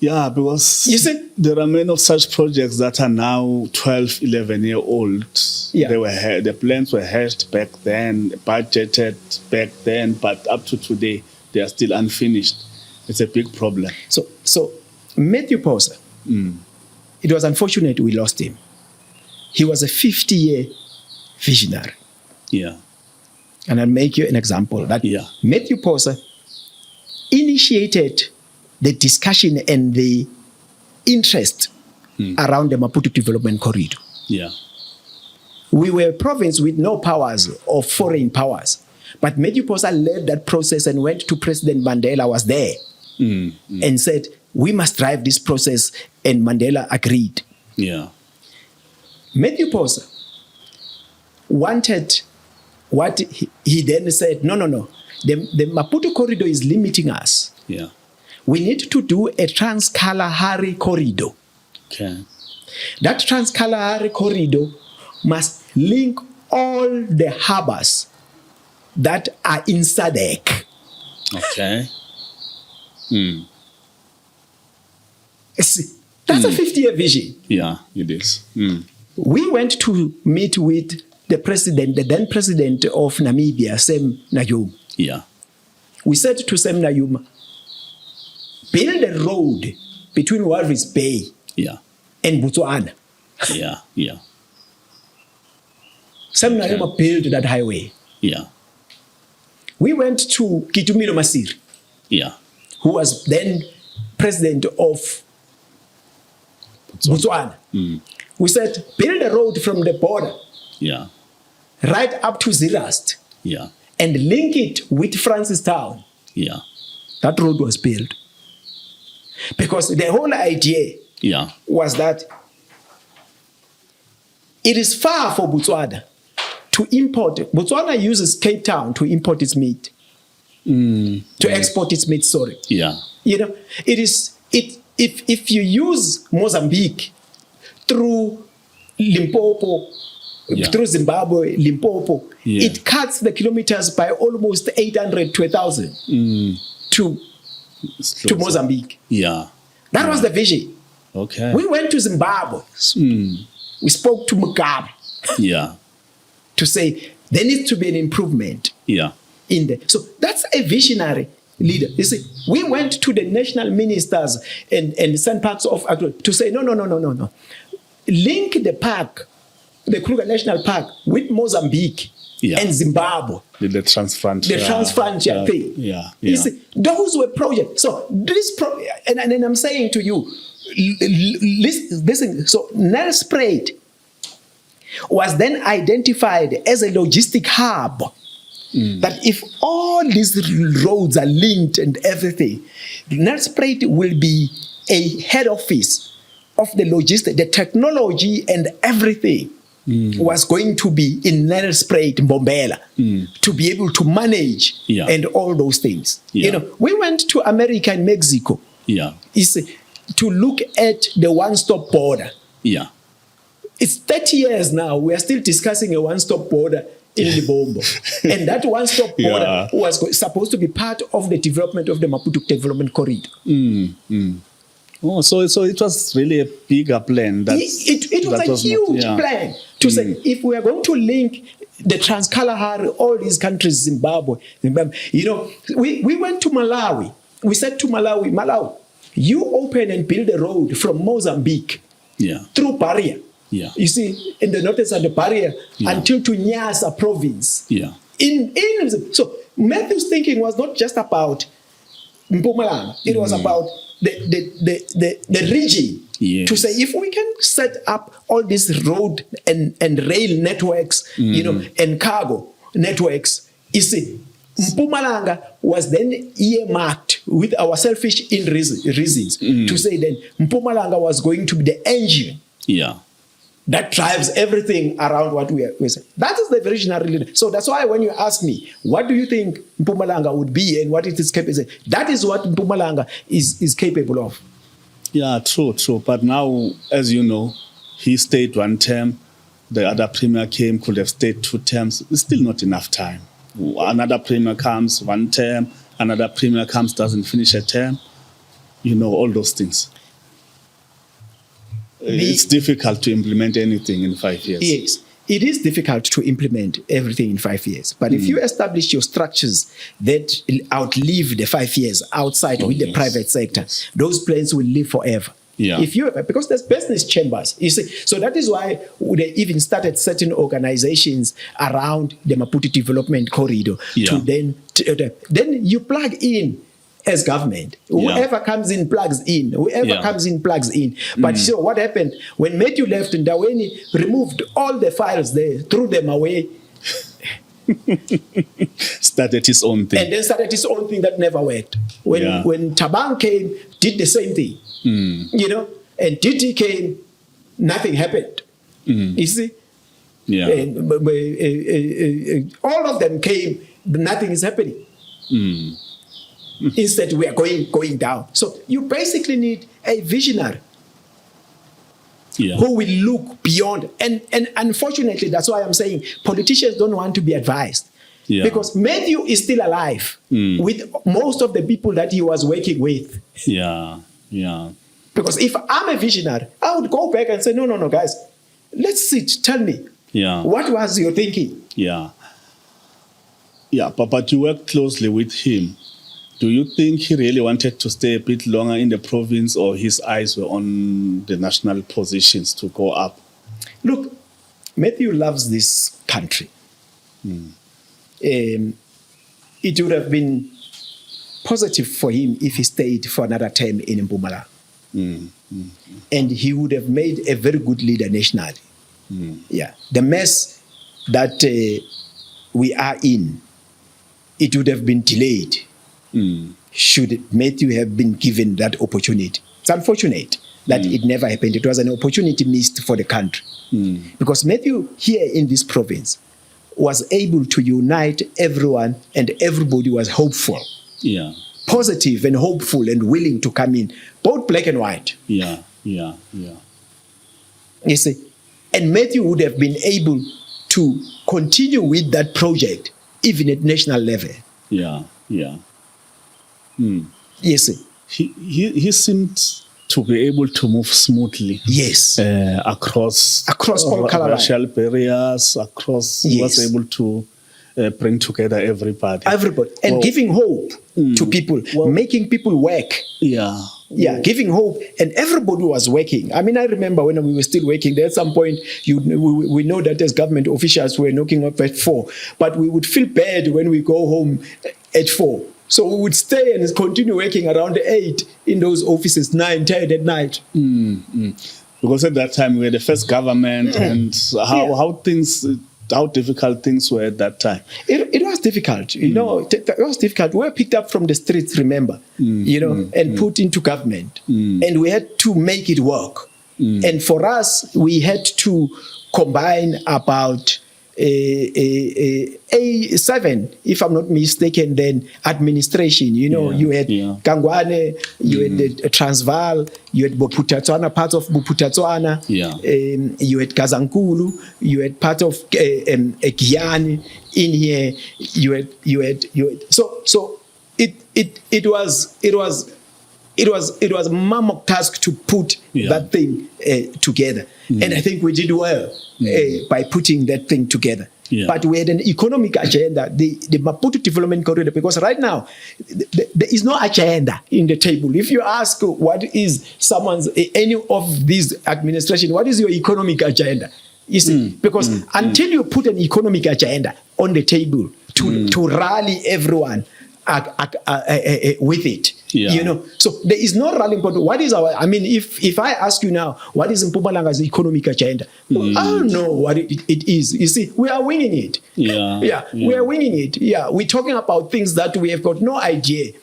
Speaker 1: Yeah, because
Speaker 2: you see,
Speaker 1: there are many of such projects that are now 12, 11-year-old.
Speaker 2: Yeah.
Speaker 1: The plans were hatched back then, budgeted back then, but up to today, they are still unfinished. It's a big problem.
Speaker 2: So Mathews Phosa, it was unfortunate we lost him. He was a 50-year visionary.
Speaker 1: Yeah.
Speaker 2: And I'll make you an example. That Mathews Phosa initiated the discussion and the interest around the Maputo Development Corridor.
Speaker 1: Yeah.
Speaker 2: We were a province with no powers or foreign powers. But Mathews Phosa led that process and went to President Mandela, was there, and said, we must drive this process, and Mandela agreed.
Speaker 1: Yeah.
Speaker 2: Mathews Phosa wanted what he then said, no. The Maputo corridor is limiting us.
Speaker 1: Yeah.
Speaker 2: We need to do a Trans-Kalahari corridor.
Speaker 1: Okay.
Speaker 2: That Trans-Kalahari corridor must link all the harbors that are in SADC.
Speaker 1: Okay.
Speaker 2: See, that's a 50-year vision.
Speaker 1: Yeah, it is.
Speaker 2: We went to meet with the then president of Namibia, Sam Nujoma.
Speaker 1: Yeah.
Speaker 2: We said to Sam Nujoma, build a road between Walvis Bay and Botswana.
Speaker 1: Yeah.
Speaker 2: Sam Nujoma built that highway.
Speaker 1: Yeah.
Speaker 2: We went to Kitumilo Masiri, who was then president of Botswana. We said, build a road from the border right up to Zeerust.
Speaker 1: Yeah.
Speaker 2: and link it with Francistown,
Speaker 1: Yeah.
Speaker 2: that road was built. Because the whole idea
Speaker 1: Yeah.
Speaker 2: was that it is far for Botswana to import. Botswana uses Cape Town to import its meat, to export its meat, sorry.
Speaker 1: Yeah.
Speaker 2: You know, if you use Mozambique through Limpopo,
Speaker 1: Yeah.
Speaker 2: through Zimbabwe, Limpopo,
Speaker 1: Yeah.
Speaker 2: it cuts the kilometers by almost 800 to 1,000 to Mozambique.
Speaker 1: Yeah.
Speaker 2: That was the vision.
Speaker 1: Okay.
Speaker 2: We went to Zimbabwe. We spoke to Mugabe
Speaker 1: Yeah.
Speaker 2: to say there needs to be an improvement
Speaker 1: Yeah.
Speaker 2: in there. So that's a visionary leader. You see, we went to the national ministers and some parts of agro to say, no. Link the park, the Kruger National Park, with Mozambique and Zimbabwe.
Speaker 1: The Transfrontier.
Speaker 2: The Transfrontier thing.
Speaker 1: Yeah.
Speaker 2: You see, those were projects. So this and I'm saying to you, listen. So Nelspruit was then identified as a logistic hub. That if all these roads are linked and everything, Nelspruit will be a head office of the logistics, the technology and everything was going to be in Nelspruit, Mbombela, to be able to manage and all those things.
Speaker 1: Yeah.
Speaker 2: You know, we went to America and Mexico.
Speaker 1: Yeah.
Speaker 2: To look at the one-stop border.
Speaker 1: Yeah.
Speaker 2: It's 30 years now. We are still discussing a one-stop border in Libombo. And that one-stop border was supposed to be part of the development of the Maputo Development Corridor.
Speaker 1: Oh, so it was really a bigger plan.
Speaker 2: It was a huge plan to say, if we are going to link the Trans-Kalahari, all these countries, Zimbabwe, you know, we went to Malawi. We said to Malawi, you open and build a road from Mozambique through barrier.
Speaker 1: Yeah.
Speaker 2: You see, in the northeast of the barrier until to Nyasa province.
Speaker 1: Yeah.
Speaker 2: So Mathews' thinking was not just about Mpumalanga. It was about the region.
Speaker 1: Yes.
Speaker 2: To say, if we can set up all these road and rail networks, you know, and cargo networks, you see, Mpumalanga was then earmarked with our selfish reasons to say that Mpumalanga was going to be the engine that drives everything around what we say. That is the visionary leader. So that's why when you ask me, what do you think Mpumalanga would be and what it is capable of, that is what Mpumalanga is capable of.
Speaker 1: Yeah, true. But now, as you know, he stayed one term. The other premier came, could have stayed 2 terms. It's still not enough time. Another premier comes, 1 term. Another premier comes, doesn't finish a term. You know, all those things. It's difficult to implement anything in 5 years.
Speaker 2: Yes, it is difficult to implement everything in 5 years. But if you establish your structures that outlive the 5 years outside with the private sector, those plans will live forever.
Speaker 1: Yeah.
Speaker 2: Because there's business chambers, you see. So that is why they even started certain organizations around the Maputo Development Corridor to then you plug in as government. Whoever comes in plugs in. But so what happened? When Mathews left, Ndaweni removed all the files there, threw them away.
Speaker 1: Started his own thing.
Speaker 2: And then started his own thing that never worked. When Tabang came, did the same thing. You know, and DT came, nothing happened. You see? All of them came, nothing is happening. Instead, we are going down. So you basically need a visionary who will look beyond. And unfortunately, that's why I'm saying politicians don't want to be advised. Because Mathews is still alive with most of the people that he was working with. Because if I'm a visionary, I would go back and say, no, guys, let's sit, tell me. What was your thinking?
Speaker 1: But you worked closely with him. Do you think he really wanted to stay a bit longer in the province, or his eyes were on the national positions to go up?
Speaker 2: Look, Mathews loves this country. It would have been positive for him if he stayed for another term in Mpumalanga. And he would have made a very good leader nationally. The mess that we are in it would have been delayed. Should Matthew have been given that opportunity. It's unfortunate that it never happened. It was an opportunity missed for the country. Because Matthew here in this province was able to unite everyone, and everybody was hopeful.
Speaker 1: Yeah.
Speaker 2: Positive and hopeful and willing to come in, both black and white.
Speaker 1: Yeah. You
Speaker 2: see, and Matthew would have been able to continue with that project even at national level.
Speaker 1: Yeah.
Speaker 2: Yes.
Speaker 1: He seemed to be able to move smoothly.
Speaker 2: Yes.
Speaker 1: Across
Speaker 2: all color
Speaker 1: racial barriers, across. He was able to bring together everybody.
Speaker 2: And giving hope to people, making people work.
Speaker 1: Yeah.
Speaker 2: Yeah, giving hope, and everybody was working. I mean, I remember when we were still working there, at some point, we know that as government officials, we were knocking up at 4, but we would feel bad when we go home at 4. So we would stay and continue working around 8 in those offices, 9, 10 at night.
Speaker 1: Because at that time, we were the first government, and how difficult things were at that time.
Speaker 2: It was difficult, it was difficult. We were picked up from the streets, remember, and put into government. And we had to make it work. And for us, we had to combine about 7, if I'm not mistaken, then administration. You had Kangwane, you had the Transvaal, you had Boputatswana, part of Boputatswana, you had Kazankulu, you had part of Giyani in here. You had. So it was a mammoth task to put that thing together, and I think we did well by putting that thing together. But we had an economic agenda, the Maputo Development Corridor, because right now there is no agenda in the table. If you ask what is any of these administration, what is your economic agenda? You see, because until you put an economic agenda on the table to rally everyone with it, so there is no rallying point. What is if I ask you now, what is Mpumalanga's economic agenda? I don't know what it is. You see, we are winging it. We are winging it. We're talking about things that we have got no idea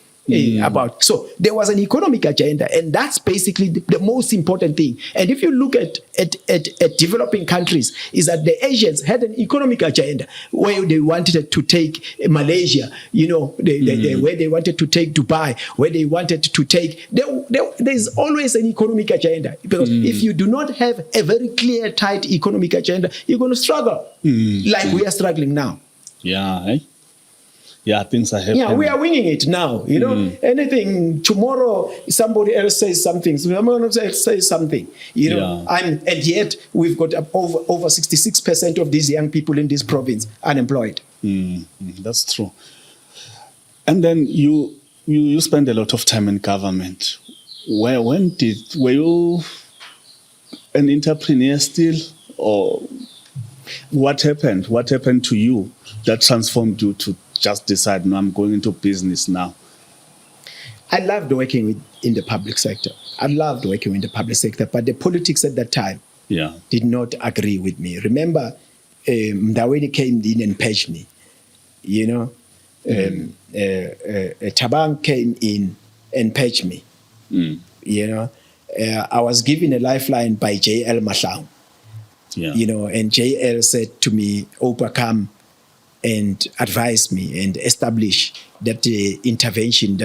Speaker 2: about. So there was an economic agenda, and that's basically the most important thing. And if you look at developing countries, is that the Asians had an economic agenda where they wanted to take Malaysia, where they wanted to take Dubai, where they wanted to take. There's always an economic agenda, because if you do not have a very clear, tight economic agenda, you're going to struggle like we are struggling now.
Speaker 1: Things are happening.
Speaker 2: We are winging it now. Anything tomorrow, somebody else says something. Someone else says something. And yet we've got over 66% of these young people in this province unemployed.
Speaker 1: That's true. And then you spend a lot of time in government. Were you an entrepreneur still, or what happened? What happened to you that transformed you to just decide, no, I'm going into business now?
Speaker 2: I loved working in the public sector. But the politics at that time did not agree with me. Remember, Mdaweni came in and paged me. Tabang came in and paged me. I was given a lifeline by J.L. Mahlang. And J.L. said to me, Oupa, come and advise me and establish that intervention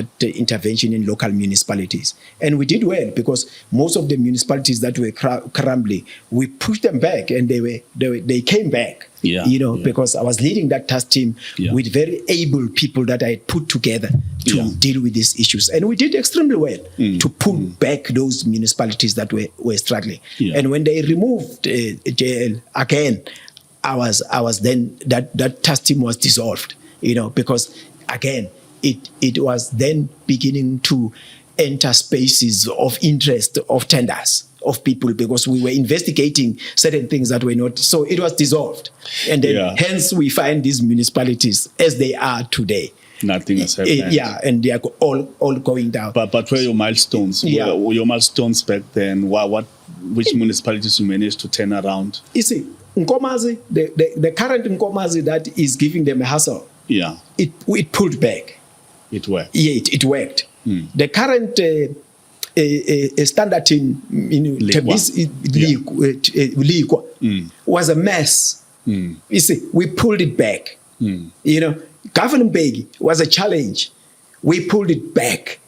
Speaker 2: in local municipalities. And we did well, because most of the municipalities that were crumbling, we pushed them back, and they came back. Because I was leading that task team with very able people that I had put together to deal with these issues. And we did extremely well to pull back those municipalities that were struggling. And when they removed JL again, I was then, that task team was dissolved, because again, it was then beginning to enter spaces of interest of tenders of people, because we were investigating certain things that were not. So it was dissolved. And then hence we find these municipalities as they are today.
Speaker 1: Nothing has happened.
Speaker 2: And they are all going down.
Speaker 1: But where are your milestones? Were your milestones back then? Which municipalities you managed to turn around?
Speaker 2: You see, Nkomazi, the current Nkomazi that is giving them a hassle,
Speaker 1: Yeah.
Speaker 2: It pulled back.
Speaker 1: It worked.
Speaker 2: Yeah, it worked. The current standard in was a mess. You see, we pulled it back. You know, Government was a challenge. We pulled it back.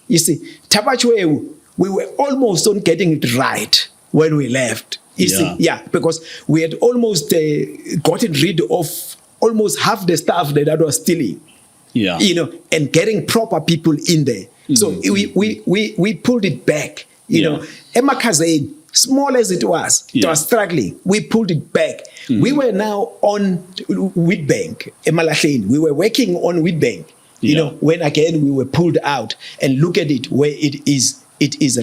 Speaker 2: You see, Tapachwe, we were almost on getting it right when we left. You see, because we had almost gotten rid of almost half the staff that was stealing.
Speaker 1: Yeah.
Speaker 2: You know, and getting proper people in there. So we pulled it back. You know, Emakazane, small as it was struggling. We pulled it back. We were now on Wheatbank, Malady. We were working on Wheatbank. You know, when again we were pulled out, and look at it where it is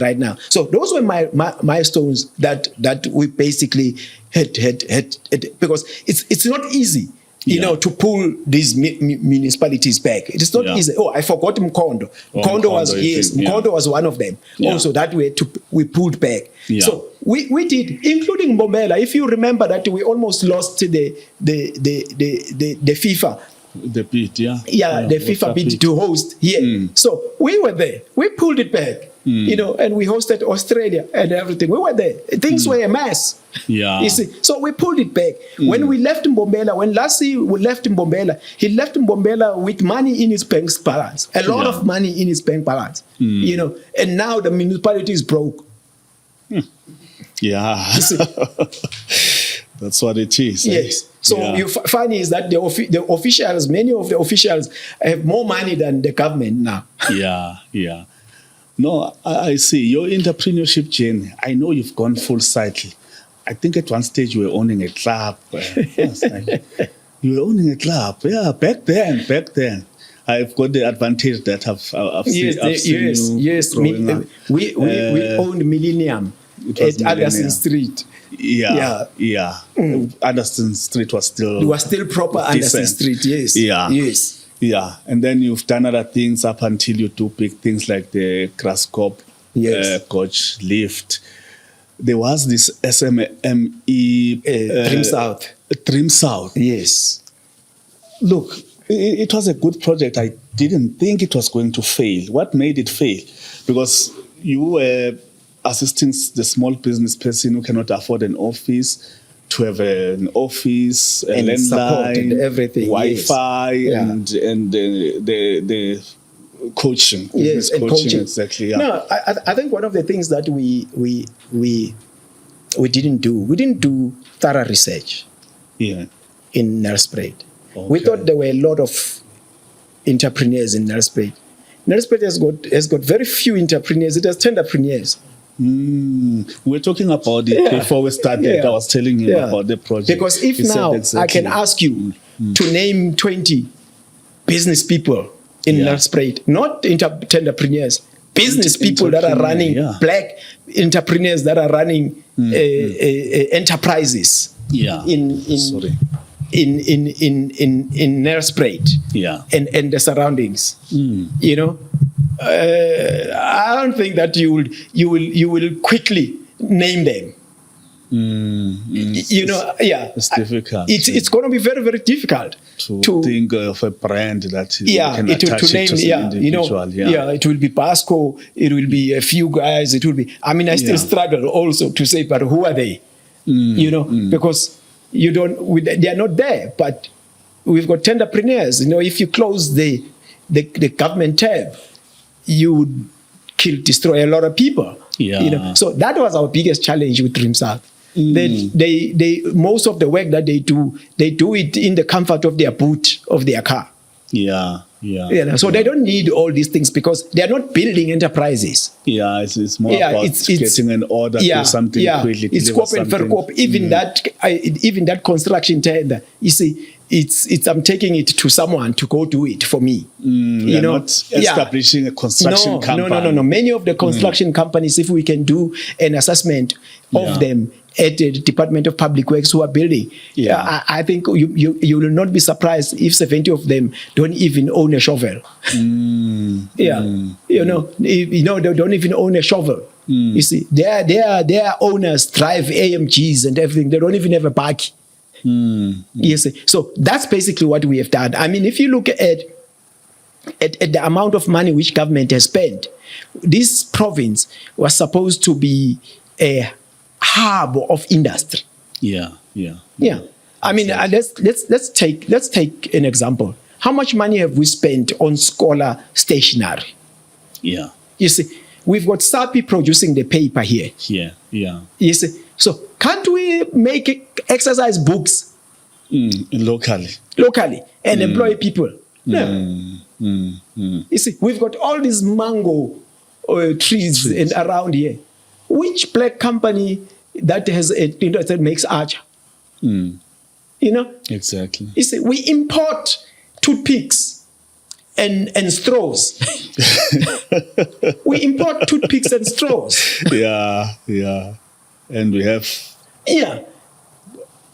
Speaker 2: right now. So those were my milestones that we basically had because it's not easy. You know, to pull these municipalities back. It is not easy. Oh, I forgot Mkondo. Mkondo was one of them. Also, that we pulled back. So we did, including Mbombela. If you remember that we almost lost the FIFA.
Speaker 1: The bid, the
Speaker 2: FIFA bid to host here. So we were there. We pulled it back. You know, and we hosted Australia and everything. We were there. Things were a mess.
Speaker 1: Yeah.
Speaker 2: You see, so we pulled it back. When we left Mbombela, when Lassie left Mbombela, he left Mbombela with money in his bank balance, a lot of money in his bank balance. You know, and now the municipality is broke.
Speaker 1: Yeah. That's what it is.
Speaker 2: Yes. So you find is that the officials, many of the officials have more money than the government now.
Speaker 1: Yeah. No, I see. Your entrepreneurship journey, I know you've gone full cycle. I think at one stage you were owning a club. You were owning a club. Yeah, back then. I've got the advantage that I've seen you growing up.
Speaker 2: We owned Millennium at Anderson Street.
Speaker 1: Yeah. Anderson Street was still...
Speaker 2: It was still proper Anderson Street, yes.
Speaker 1: Yeah, and then you've done other things up until you do big things like the Grasscop coach lift. There was this SMME... Trim South.
Speaker 2: Yes.
Speaker 1: Look, it was a good project. I didn't think it was going to fail. What made it fail? Because you were assisting the small business person who cannot afford an office to have an office, a
Speaker 2: and
Speaker 1: landline,
Speaker 2: and everything,
Speaker 1: Wi-Fi, and the coaching.
Speaker 2: Yes, and
Speaker 1: coaching. Exactly. Yeah.
Speaker 2: No, I think one of the things that we didn't do thorough research. In Nelspruit. Okay. We thought there were a lot of entrepreneurs in Nelspruit. Nelspruit has got very few entrepreneurs. It has 10 entrepreneurs.
Speaker 1: We're talking about it before we started. I was telling you about the project.
Speaker 2: Because if now I can ask you to name 20 business people in Nelspruit, not entrepreneurs, business people that are running, black entrepreneurs that are running enterprises in Nelspruit and the surroundings. You know, I don't think that you will quickly name them. You know,
Speaker 1: it's difficult.
Speaker 2: It's going to be very, very difficult
Speaker 1: to think of a brand that you can attach
Speaker 2: to name.
Speaker 1: To some individual.
Speaker 2: It will be Basco. It will be a few guys. It will be. I mean, I still struggle also to say, but who are they? You know, because you don't. They are not there. But we've got entrepreneurs. You know, if you close the government tab, you would destroy a lot of people. You know, so that was our biggest challenge with Trim South. They most of the work that they do it in the comfort of their boot of their car. So they don't need all these things because they are not building enterprises.
Speaker 1: It's more about getting an order, do something quickly.
Speaker 2: It's Coop and Verkoop. Even that construction tender, you see, I'm taking it to someone to go do it for me.
Speaker 1: You know, not establishing a construction company.
Speaker 2: No. Many of the construction companies, if we can do an assessment of them at the Department of Public Works who are building, I think you will not be surprised if 70 of them don't even own a shovel. They don't even own a shovel. You see, their owners drive AMGs and everything. They don't even have a buggy. Yes. So that's basically what we have done. I mean, if you look at the amount of money which government has spent, this province was supposed to be a hub of industry.
Speaker 1: Yeah.
Speaker 2: I mean, let's take an example. How much money have we spent on scholar stationery?
Speaker 1: Yeah.
Speaker 2: You see, we've got SAPI producing the paper here.
Speaker 1: Yeah.
Speaker 2: You see, so can't we make exercise books
Speaker 1: Locally
Speaker 2: and employ people? No. You see, we've got all these mango trees and around here. Which black company that has that makes archer? You know?
Speaker 1: Exactly.
Speaker 2: You see, we import toothpicks and straws. We import toothpicks and straws.
Speaker 1: Yeah. And we have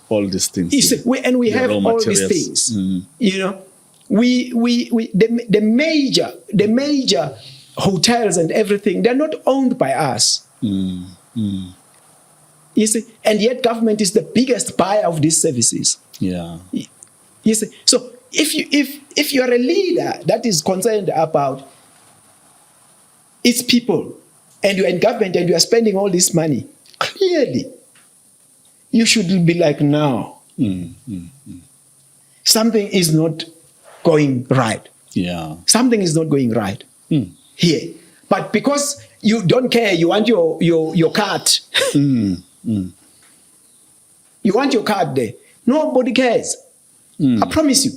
Speaker 1: all these things.
Speaker 2: You see, we have all these things. You know, the major hotels and everything, they're not owned by us. You see, and yet government is the biggest buyer of these services.
Speaker 1: Yeah.
Speaker 2: You see, so if you are a leader that is concerned about its people, and you're in government and you are spending all this money, clearly you should be like, no, something is not going right.
Speaker 1: Yeah.
Speaker 2: Something is not going right here. But because you don't care, you want your card. You want your card there. Nobody cares. I promise you.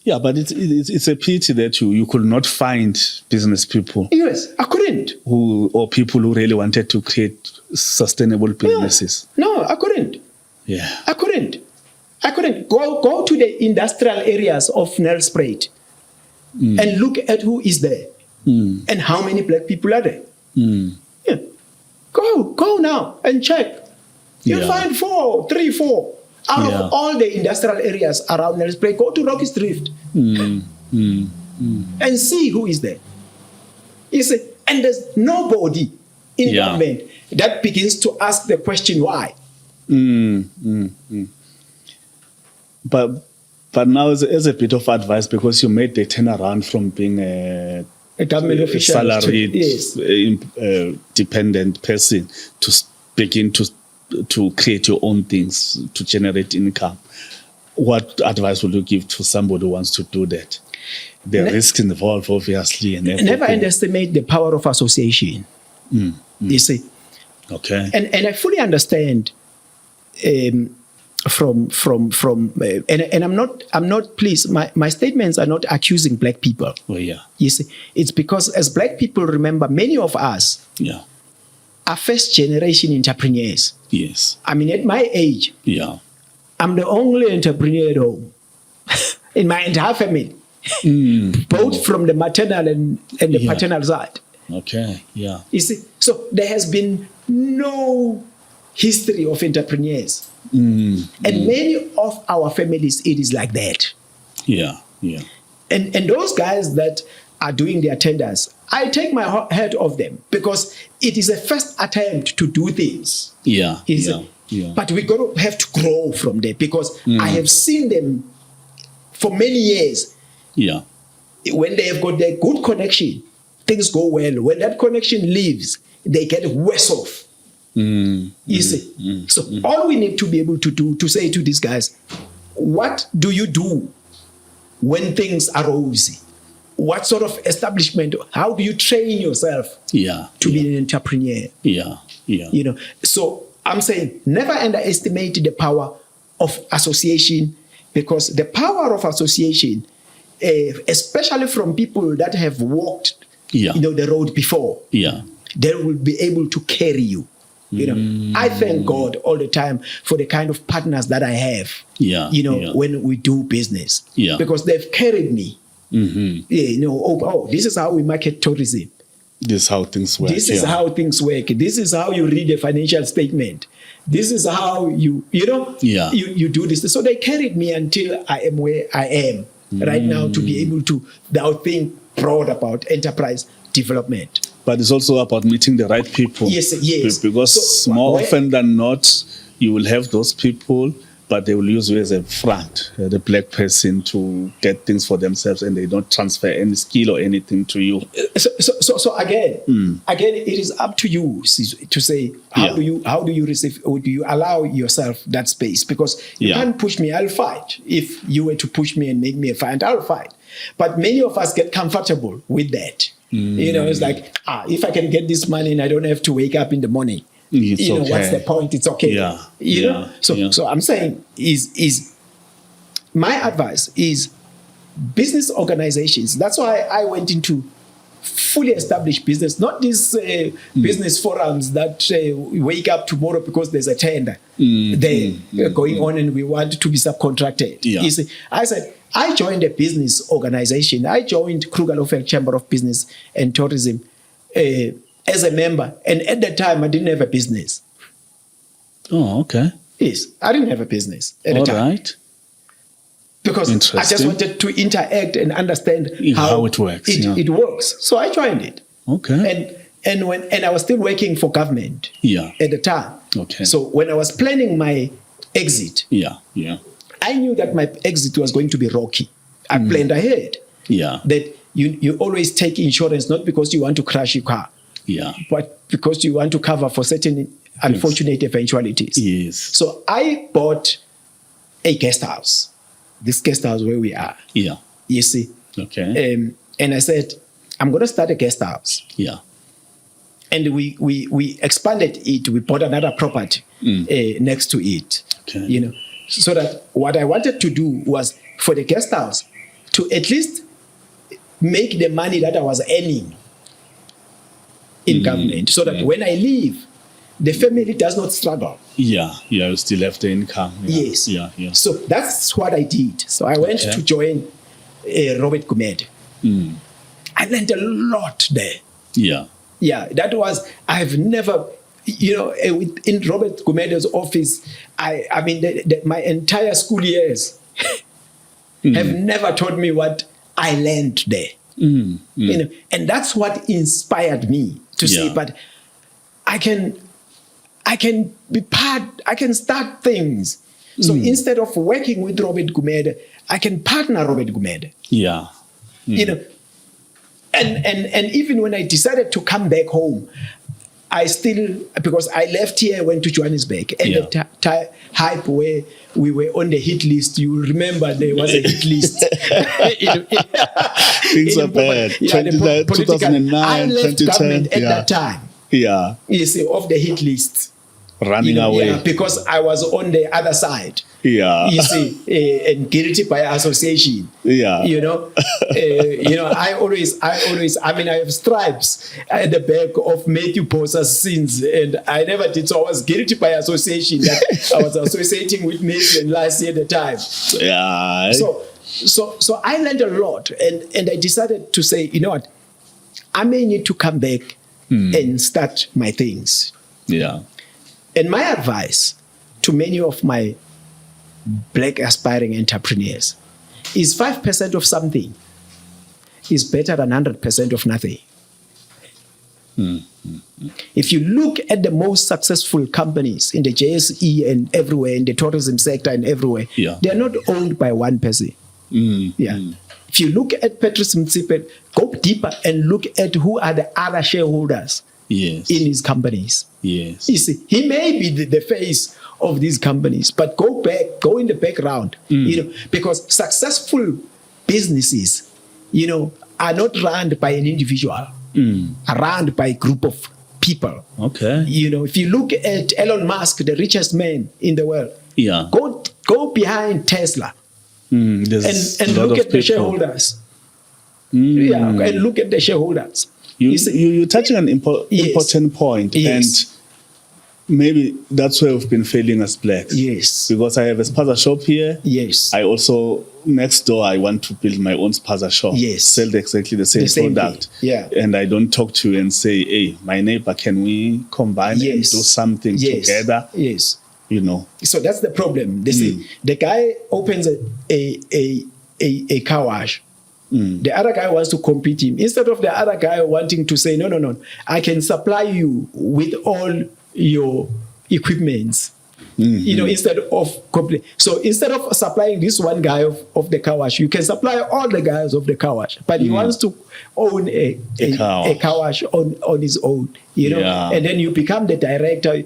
Speaker 1: Yeah, but it's a pity that you could not find business people.
Speaker 2: Yes, I couldn't.
Speaker 1: Or people who really wanted to create sustainable businesses.
Speaker 2: No, I couldn't.
Speaker 1: Yeah.
Speaker 2: I couldn't. Go to the industrial areas of Nelspruit and look at who is there and how many black people are there. Yeah. Go now and check. You'll find 4 out of all the industrial areas around Nelspruit. Go to Rocky Drift and see who is there. You see, and there's nobody in government that begins to ask the question why.
Speaker 1: But now, as a bit of advice, because you made the turnaround from being a
Speaker 2: government official,
Speaker 1: salaried, dependent person to begin to create your own things, to generate income. What advice would you give to somebody who wants to do that? The risks involved, obviously. And
Speaker 2: never underestimate the power of association. You see.
Speaker 1: Okay.
Speaker 2: And I fully understand from and I'm not please, my statements are not accusing black people.
Speaker 1: Oh yeah.
Speaker 2: You see, it's because as black people, remember, many of us are first generation entrepreneurs.
Speaker 1: Yes.
Speaker 2: I mean, at my age, I'm the only entrepreneur at home in my entire family, both from the maternal and the paternal side.
Speaker 1: Okay, yeah.
Speaker 2: You see, so there has been no history of entrepreneurs. And many of our families, it is like that.
Speaker 1: Yeah.
Speaker 2: And those guys that are doing their tenders, I take my hat off them because it is a first attempt to do things.
Speaker 1: Yeah.
Speaker 2: But we have to grow from there because I have seen them for many years.
Speaker 1: Yeah.
Speaker 2: When they have got their good connection, things go well. When that connection leaves, they get worse off. You see? So all we need to be able to do, to say to these guys, what do you do when things are rosy? What sort of establishment, how do you train yourself to be an entrepreneur? You know, so I'm saying never underestimate the power of association, because the power of association, especially from people that have walked the road before, they will be able to carry you. You know, I thank God all the time for the kind of partners that I have, when we do business, because they've carried me. This is how we market tourism.
Speaker 1: This is how things work.
Speaker 2: This is how things work. This is how you read a financial statement. This is how you do this. So they carried me until I am where I am right now, to be able to now think broad about enterprise development.
Speaker 1: But it's also about meeting the right people.
Speaker 2: Yes.
Speaker 1: Because more often than not, you will have those people but they will use you as a front, the black person, to get things for themselves, and they don't transfer any skill or anything to you.
Speaker 2: So again, it is up to you to say how do you receive, or do you allow yourself that space? Because you can't push me, I'll fight. If you were to push me and make me a fight, I'll fight. But many of us get comfortable with that. It's like, if I can get this money and I don't have to wake up in the morning,
Speaker 1: okay.
Speaker 2: What's the point? It's okay. So I'm saying is my advice is business organizations. That's why I went into fully established business, not these business forums that wake up tomorrow because there's a tender going on and we want to be subcontracted. You see, I said, I joined a business organization. I joined Kruger-Lofeld Chamber of Business and Tourism as a member. And at that time, I didn't have a business.
Speaker 1: Oh, okay.
Speaker 2: Yes, I didn't have a business at the time.
Speaker 1: All right.
Speaker 2: Because I just wanted to interact and understand how
Speaker 1: it works.
Speaker 2: It works. So I joined it.
Speaker 1: Okay.
Speaker 2: And I was still working for government at the time.
Speaker 1: Okay.
Speaker 2: So when I was planning my exit, I knew that my exit was going to be rocky. I planned ahead. That you always take insurance not because you want to crash your car, but because you want to cover for certain unfortunate eventualities.
Speaker 1: Yes.
Speaker 2: So I bought a guest house. This guest house where we are. You see.
Speaker 1: Okay.
Speaker 2: And I said, I'm going to start a guest house. And we expanded it. We bought another property next to it.
Speaker 1: Okay.
Speaker 2: So that what I wanted to do was for the guest house to at least make the money that I was earning in government, so that when I leave, the family does not struggle.
Speaker 1: You still have the income.
Speaker 2: Yes. So that's what I did. So I went to join Robert Gumede. I learned a lot there. That was, I've never, in Robert Gumede's office, I mean, my entire school years have never taught me what I learned there. And that's what inspired me to say, but I can be part, I can start things. So instead of working with Robert Gumede, I can partner Robert Gumede. And even when I decided to come back home, I still, because I left here, went to Johannesburg, and the hype where we were on the hit list. You remember there was a hit list.
Speaker 1: Things are bad. 2009,
Speaker 2: I left
Speaker 1: 2010.
Speaker 2: government at that time. You see, off the hit list.
Speaker 1: Running away.
Speaker 2: Because I was on the other side. You see, and guilty by association. I have stripes at the back of Mathews Phosa's sins, and I never did. So I was guilty by association that I was associating with Mathews and Lassie at the time. So I learned a lot, and I decided to say, you know what, I may need to come back and start my things. And my advice to many of my black aspiring entrepreneurs is 5% of something is better than 100% of nothing. If you look at the most successful companies in the JSE and everywhere, in the tourism sector and everywhere, they are not owned by one person. If you look at Patrice Mtsipe, go deeper and look at who are the other shareholders in his companies. You see, he may be the face of these companies, but go in the background, because successful businesses, are not run by an individual, are run by a group of people. If you look at Elon Musk, the richest man in the world, go behind Tesla and look at the shareholders. And look at the shareholders.
Speaker 1: You're touching an important point, and maybe that's where we've been failing as blacks. Because I have a spaza shop here. I also, next door, I want to build my own spaza shop. Sell exactly the same product. And I don't talk to you and say, hey, my neighbor, can we combine and do something together? So
Speaker 2: that's the problem. They say the guy opens a car wash. The other guy wants to compete him. Instead of the other guy wanting to say, no, I can supply you with all your equipments. Instead of so instead of supplying this one guy of the car wash, you can supply all the guys of the car wash, but he wants to own a car wash on his own, and then you become the director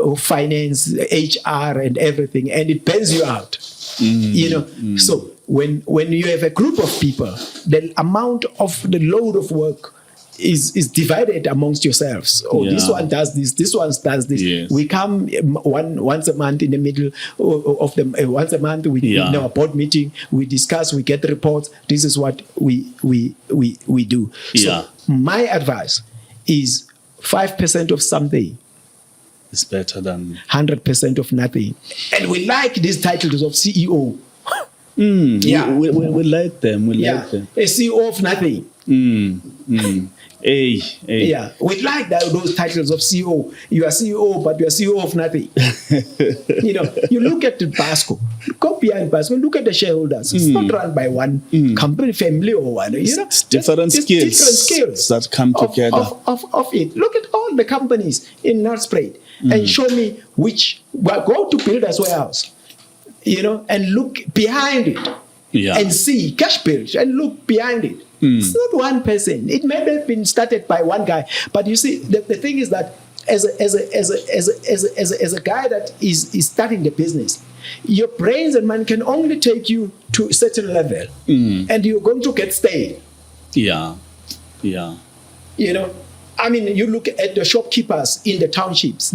Speaker 2: of finance, HR, and everything, and it burns you out. So when you have a group of people, the amount of the load of work is divided amongst yourselves. This one does this one does this.
Speaker 1: Yes.
Speaker 2: We come once a month in the middle of the once a month in our board meeting, we discuss, we get the reports. This is what we do. So my advice is 5% of something
Speaker 1: it's better than
Speaker 2: 100% of nothing. And we like these titles of CEO.
Speaker 1: We like them. We like them.
Speaker 2: A CEO of nothing. Yeah, we like those titles of CEO. You are CEO, but you are CEO of nothing. You look at the Basco, go behind Basco, look at the shareholders. It's not run by one company, family, or one.
Speaker 1: It's different skills that come together.
Speaker 2: Of it. Look at all the companies in Nelspruit and show me go to Builders Warehouse, and look behind it. And see cash bills and look behind it. It's not one person. It may have been started by one guy, but you see, the thing is that as a guy that is starting the business, your brains and mind can only take you to a certain level, and you're going to get stale.
Speaker 1: Yeah.
Speaker 2: I mean, you look at the shopkeepers in the townships.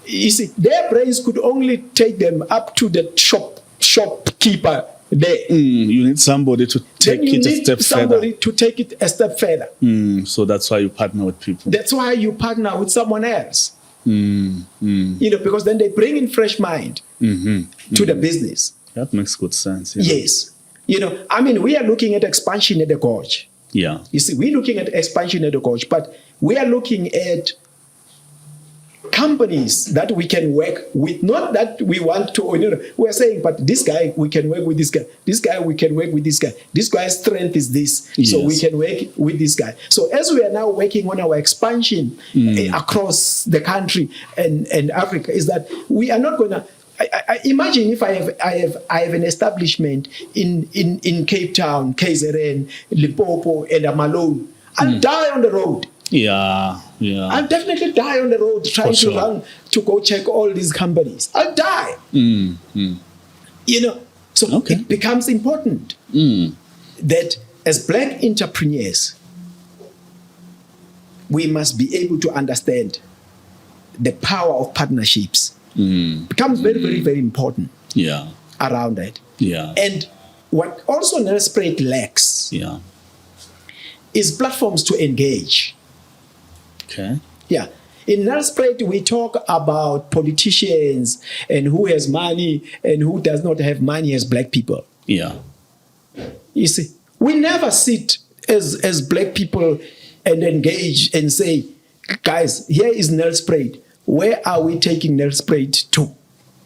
Speaker 2: You see, their brains could only take them up to the shopkeeper.
Speaker 1: You need somebody to take it a step further.
Speaker 2: To take it a step further.
Speaker 1: So that's why you partner with people.
Speaker 2: That's why you partner with someone else. Because then they bring in fresh mind to the business.
Speaker 1: That makes good sense.
Speaker 2: Yes. I mean, we are looking at expansion at the gorge.
Speaker 1: Yeah.
Speaker 2: You see, we're looking at expansion at the gorge, but we are looking at companies that we can work with, not that we want to, we're saying, but this guy, we can work with this guy. This guy, we can work with this guy. This guy's strength is this, so we can work with this guy. So as we are now working on our expansion across the country and Africa, is that we are not going to, I imagine if I have an establishment in Cape Town, KZN, Limpopo, and Malady, I'll die on the road. I'll definitely die on the road trying to run to go check all these companies. I'll die. So it becomes important that as black entrepreneurs, we must be able to understand the power of partnerships. Becomes very, very, very important around that. And what also Nelspruit lacks is platforms to engage.
Speaker 1: Okay.
Speaker 2: Yeah. In Nelspruit, we talk about politicians and who has money and who does not have money as black people.
Speaker 1: Yeah.
Speaker 2: You see, we never sit as black people and engage and say, guys, here is Nelspruit. Where are we taking Nelspruit to?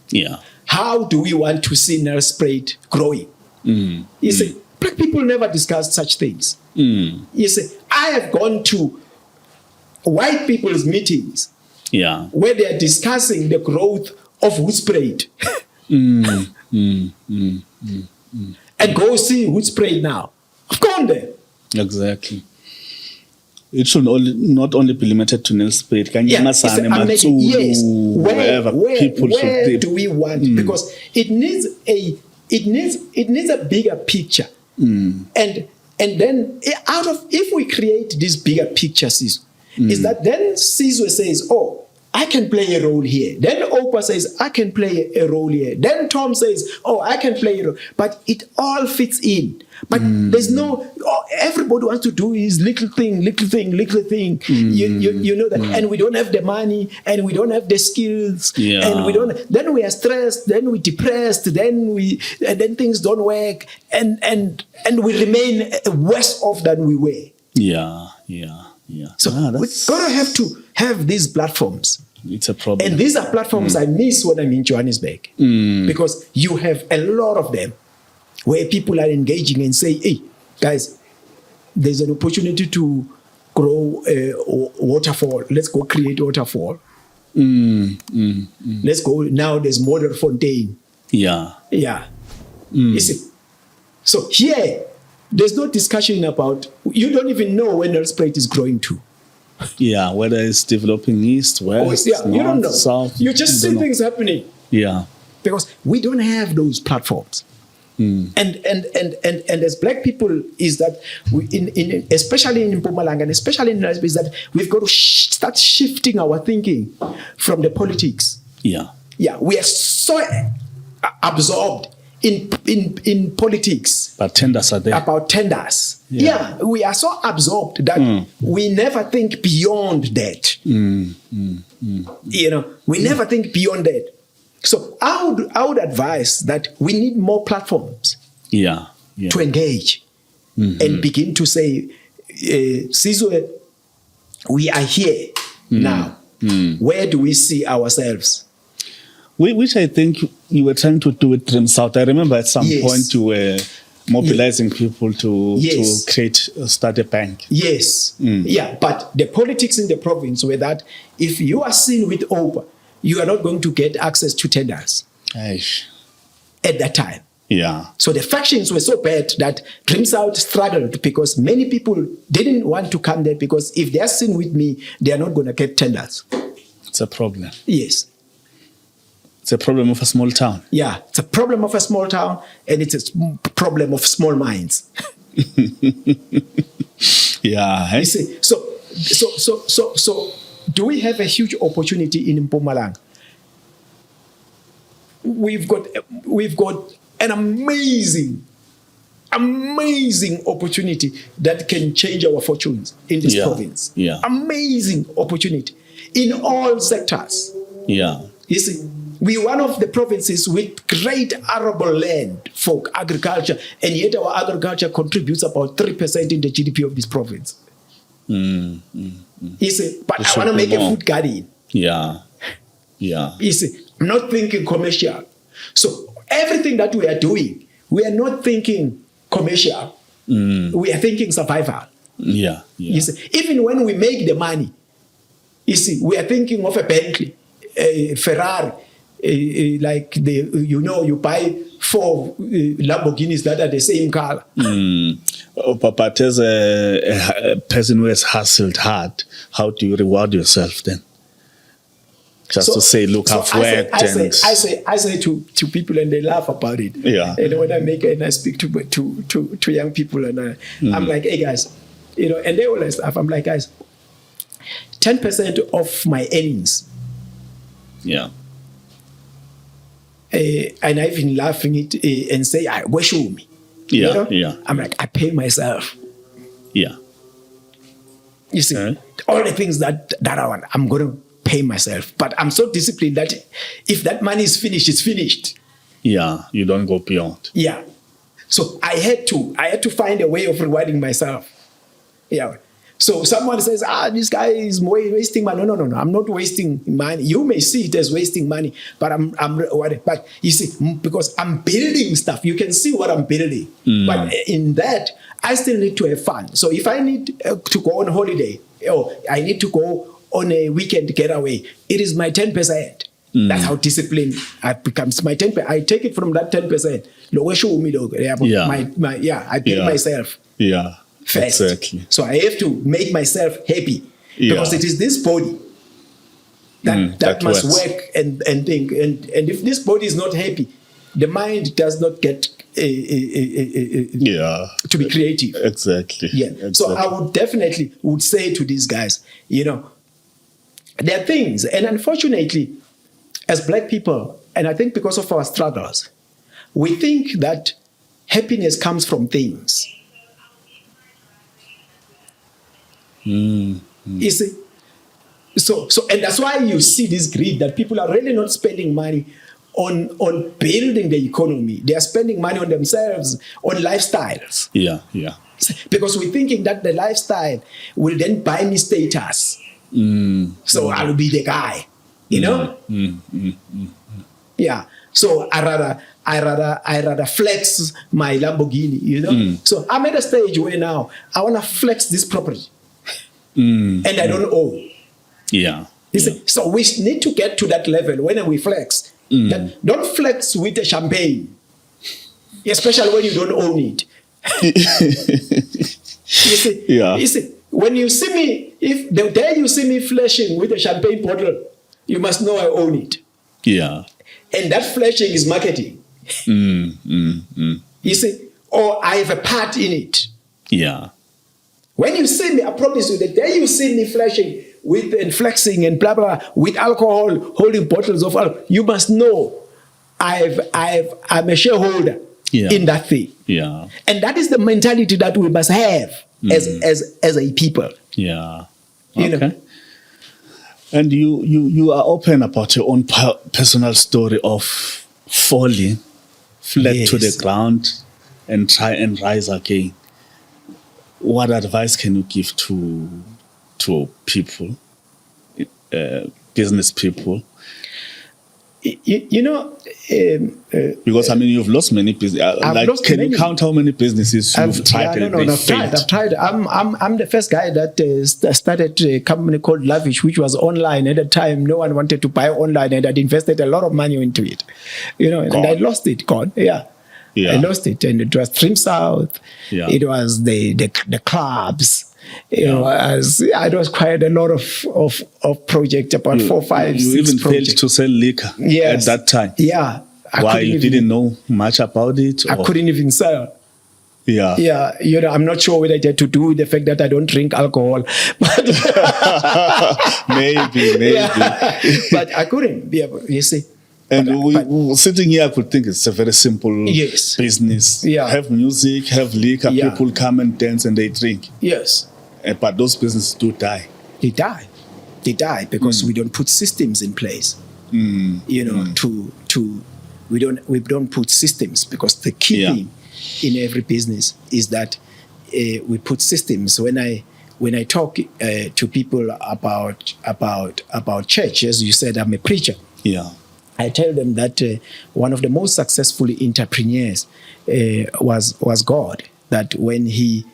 Speaker 1: Yeah.
Speaker 2: How do we want to see Nelspruit growing? You see, black people never discuss such things. You see, I have gone to white people's meetings where they are discussing the growth of Hoedspruit. And go see Hoedspruit now. I've gone there.
Speaker 1: Exactly. It should not only be limited to Nelspruit.
Speaker 2: Where do we want? Because it needs a bigger picture. And then if we create these bigger pictures, is that then Sizwe says, oh, I can play a role here. Then Oupa says, I can play a role here. Then Tom says, oh, I can play a role. But it all fits in. But there's no, everybody wants to do his little thing. You know that. And we don't have the money, and we don't have the skills, and we don't. Then we are stressed, then we depressed, then things don't work, and we remain worse off than we were. So we're gonna have to have these platforms.
Speaker 1: It's a problem.
Speaker 2: And these are platforms I miss when I'm in Johannesburg. Because you have a lot of them where people are engaging and say, hey, guys, there's an opportunity to grow a waterfall. Let's go create a waterfall. Let's go. Now there's Model Fontaine.
Speaker 1: Yeah.
Speaker 2: Yeah. You see? So here, there's no discussion about, you don't even know when Nelspruit is growing to.
Speaker 1: Yeah, whether it's developing east, west,
Speaker 2: You don't know.
Speaker 1: south.
Speaker 2: You just see things happening.
Speaker 1: Yeah.
Speaker 2: Because we don't have those platforms. And as black people is that we, especially in Mpumalanga and especially in Malady, is that we've got to start shifting our thinking from the politics.
Speaker 1: Yeah.
Speaker 2: Yeah, we are so absorbed in politics.
Speaker 1: But tenders are there.
Speaker 2: About tenders. Yeah, we are so absorbed that we never think beyond that. You know, we never think beyond that. So I would advise that we need more platforms to engage and begin to say, Sizwe, we are here now. Where do we see ourselves?
Speaker 1: Which I think you were trying to do with Dream South. I remember at some point you were mobilizing people to start a bank. Yes.
Speaker 2: Yeah, but the politics in the province were that if you are seen with Oupa, you are not going to get access to tenders at that time.
Speaker 1: Yeah.
Speaker 2: So the factions were so bad that Dream South struggled because many people didn't want to come there because if they are seen with me, they are not going to get tenders.
Speaker 1: It's a problem.
Speaker 2: Yes.
Speaker 1: It's a problem of a small town.
Speaker 2: Yeah, it's a problem of a small town and it's a problem of small minds.
Speaker 1: Yeah.
Speaker 2: You see, so do we have a huge opportunity in Mpumalanga? We've got an amazing opportunity that can change our fortunes in this province.
Speaker 1: Yeah.
Speaker 2: Amazing opportunity in all sectors.
Speaker 1: Yeah.
Speaker 2: You see, we're one of the provinces with great arable land for agriculture, and yet our agriculture contributes about 3% in the GDP of this province. You see, but I want to make a food garden.
Speaker 1: Yeah. Yeah.
Speaker 2: You see, I'm not thinking commercial. So everything that we are doing, we are not thinking commercial. We are thinking survival.
Speaker 1: Yeah.
Speaker 2: You see, even when we make the money, you see, we are thinking of a Bentley, a Ferrari, like you buy 4 Lamborghinis that are the same color.
Speaker 1: But as a person who has hustled hard, how do you reward yourself then? Just to say, look, I've worked.
Speaker 2: I say to people, and they laugh about it.
Speaker 1: Yeah.
Speaker 2: And when I speak to young people, and I'm like, hey guys, and they always laugh. I'm like, guys, 10% of my earnings.
Speaker 1: Yeah.
Speaker 2: And I've been laughing it and say, where show me?
Speaker 1: Yeah.
Speaker 2: I'm like, I pay myself.
Speaker 1: Yeah.
Speaker 2: You see, all the things that I want, I'm going to pay myself. But I'm so disciplined that if that money is finished, it's finished.
Speaker 1: Yeah, you don't go beyond.
Speaker 2: Yeah. So I had to find a way of rewarding myself. Yeah. So someone says, this guy is wasting money. No. I'm not wasting money. You may see it as wasting money, but but you see, because I'm building stuff, you can see what I'm building. But in that, I still need to have fun. So if I need to go on holiday, or I need to go on a weekend getaway, it is my 10%. That's how disciplined I becomes. My 10%. I take it from that 10%. I pay myself.
Speaker 1: Yeah.
Speaker 2: First.
Speaker 1: Exactly.
Speaker 2: So I have to make myself happy because it is this body that must work and think. And if this body is not happy, the mind does not get to be creative.
Speaker 1: Exactly.
Speaker 2: Yeah.
Speaker 1: Exactly.
Speaker 2: So I would definitely say to these guys, there are things, and unfortunately, as black people, and I think because of our struggles, we think that happiness comes from things. You see, so and that's why you see this greed that people are really not spending money on building the economy. They are spending money on themselves, on lifestyles.
Speaker 1: Yeah.
Speaker 2: Because we're thinking that the lifestyle will then buy me status. So I'll be the guy, Yeah. So I rather flex my Lamborghini, So I'm at a stage where now I want to flex this property. And I don't owe.
Speaker 1: Yeah.
Speaker 2: You see? So we need to get to that level when we flex. That don't flex with the champagne, especially when you don't own it. You see, when you see me, if the day you see me flashing with a champagne bottle, you must know I own it.
Speaker 1: Yeah.
Speaker 2: And that flashing is marketing. You see, or I have a part in it.
Speaker 1: Yeah.
Speaker 2: When you see me, I promise you, the day you see me flashing with and flexing and blah blah with alcohol, holding bottles of alcohol, you must know I'm a shareholder in that thing.
Speaker 1: Yeah.
Speaker 2: And that is the mentality that we must have as a people.
Speaker 1: Yeah.
Speaker 2: You know?
Speaker 1: And you are open about your own personal story of falling flat to the ground and try and rise again. What advice can you give to people, business people? Because I mean, you've lost many businesses. Can you count how many businesses you've tried?
Speaker 2: I've tried. I'm the first guy that started a company called Lavish, which was online at the time. No one wanted to buy online, and I'd invested a lot of money into it. And I lost it. I lost it, and it was Trim South.
Speaker 1: Yeah.
Speaker 2: It was the clubs. It was quite a lot of projects, about 4, 5, 6
Speaker 1: You even
Speaker 2: projects.
Speaker 1: failed to sell liquor at that time.
Speaker 2: Yeah.
Speaker 1: Why you didn't know much about it?
Speaker 2: I couldn't even sell.
Speaker 1: Yeah.
Speaker 2: I'm not sure whether it had to do with the fact that I don't drink alcohol, but
Speaker 1: maybe.
Speaker 2: Yeah. But I couldn't be able, you see.
Speaker 1: And sitting here, I could think it's a very simple business.
Speaker 2: Yeah.
Speaker 1: Have music, have liquor, people come and dance and they drink.
Speaker 2: Yes.
Speaker 1: But those businesses do die.
Speaker 2: They die because we don't put systems in place. We don't put systems, because the key thing in every business is that we put systems. When I talk to people about church, as you said, I'm a preacher.
Speaker 1: Yeah.
Speaker 2: I tell them that one of the most successful entrepreneurs was God. That when he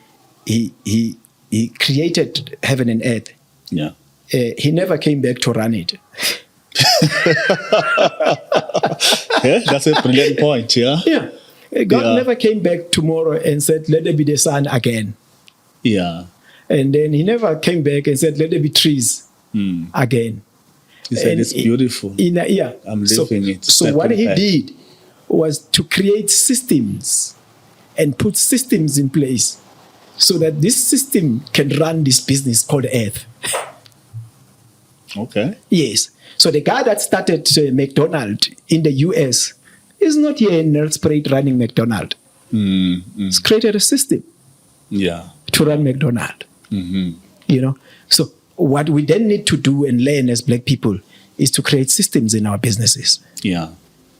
Speaker 2: created heaven and earth, he never came back to run it.
Speaker 1: That's a brilliant point.
Speaker 2: Yeah. God never came back tomorrow and said, "Let there be the sun again."
Speaker 1: Yeah.
Speaker 2: And then he never came back and said, "Let there be trees again."
Speaker 1: He said, "It's beautiful." I'm living it.
Speaker 2: So what he did was to create systems and put systems in place so that this system can run this business called Earth.
Speaker 1: Okay.
Speaker 2: Yes. So the guy that started McDonald's in the US is not here in Nelspruit running McDonald's. He's created a system to run McDonald's. So what we then need to do and learn as Black people is to create systems in our businesses. Yeah.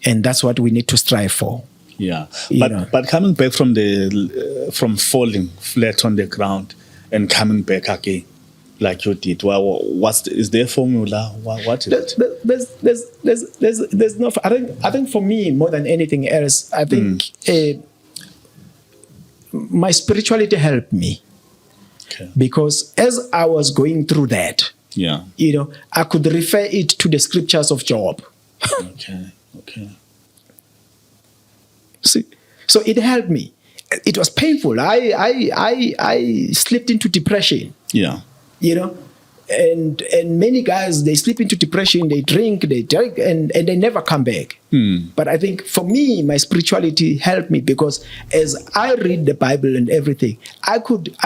Speaker 2: And that's what we need to strive for.
Speaker 1: Yeah. But coming back from falling flat on the ground and coming back again, like you did, is there a formula? What is it?
Speaker 2: There's no. I think for me, more than anything else, I think my spirituality helped me. Okay. Because as I was going through that, I could refer it to the scriptures of Job.
Speaker 1: Okay.
Speaker 2: See, so it helped me. It was painful. I slipped into depression. Yeah. And many guys, they slip into depression, they drink, and they never come back. But I think for me, my spirituality helped me, because as I read the Bible and everything, I could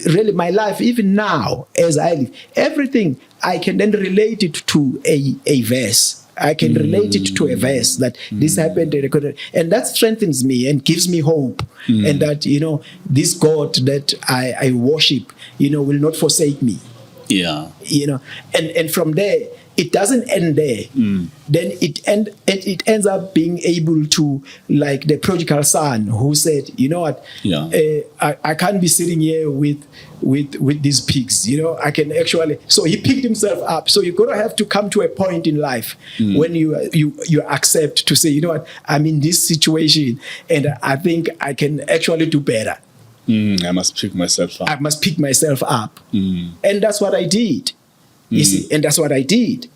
Speaker 2: really, my life, even now, as I live, everything, I can then relate it to a verse. I can relate it to a verse that this happened, and that strengthens me and gives me hope. And that, this God that I worship, will not forsake me. Yeah. And from there, it doesn't end there. Then it ends up being able to, like the prodigal son who said, you know what, I can't be sitting here with these pigs, I can actually, so he picked himself up. So you're gonna have to come to a point in life when you accept to say, you know what, I'm in this situation and I think I can actually do better.
Speaker 1: I must pick myself up.
Speaker 2: And that's what I did. You see, and that's what I did.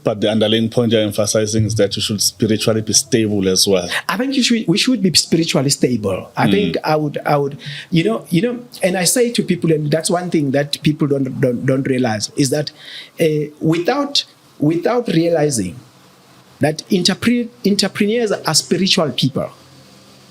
Speaker 1: But the underlying point you're emphasizing is that you should spiritually be stable as well.
Speaker 2: I think we should be spiritually stable. I think I would, and I say to people, and that's one thing that people don't realize, is that without realizing that entrepreneurs are spiritual people.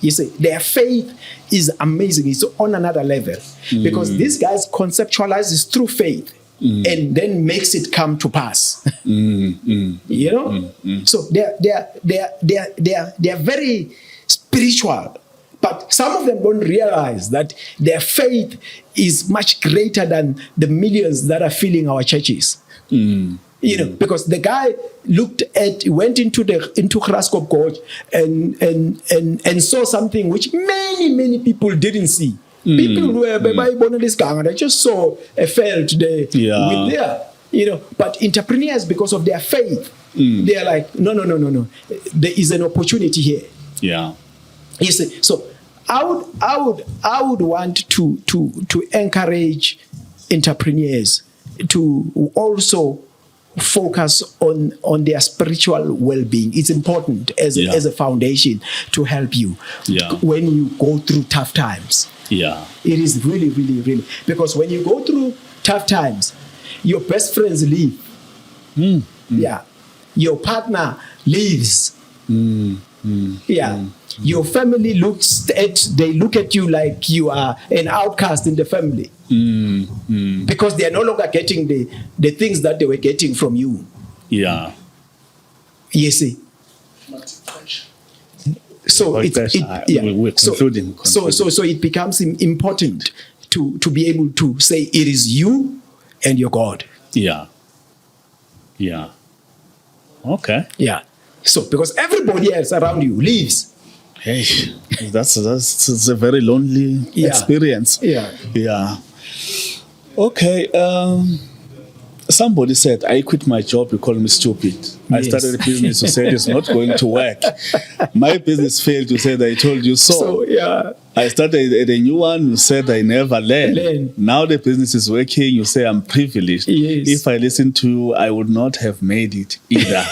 Speaker 2: You see, their faith is amazing. It's on another level because these guys conceptualizes through faith and then makes it come to pass. You know, so they're very spiritual, but some of them don't realize that their faith is much greater than the millions that are filling our churches. You know, because the guy went into Graskop Gorge and saw something which many people didn't see. People were born in this gang and they just saw a field there with there. You know, but entrepreneurs, because of their faith, they're like, no. There is an opportunity here.
Speaker 1: Yeah.
Speaker 2: You see, so I would want to encourage entrepreneurs to also focus on their spiritual well-being. It's important as a foundation to help you when you go through tough times. Yeah, it is really, because when you go through tough times, your best friends leave. Yeah, your partner leaves. Your family look at you like you are an outcast in the family. Because they are no longer getting the things that they were getting from you. Yeah. You see. So so it becomes important to be able to say it is you and your God. Yeah. Okay. Yeah. So because everybody else around you leaves.
Speaker 1: Hey, that's a very lonely experience. Yeah. Okay. Somebody said, I quit my job, you call me stupid. I started a business, you said it's not going to work. My business failed, you said I told you so. I started a new one, you said I never learned. Now the business is working, you say I'm privileged. If I listened to you, I would not have made it either.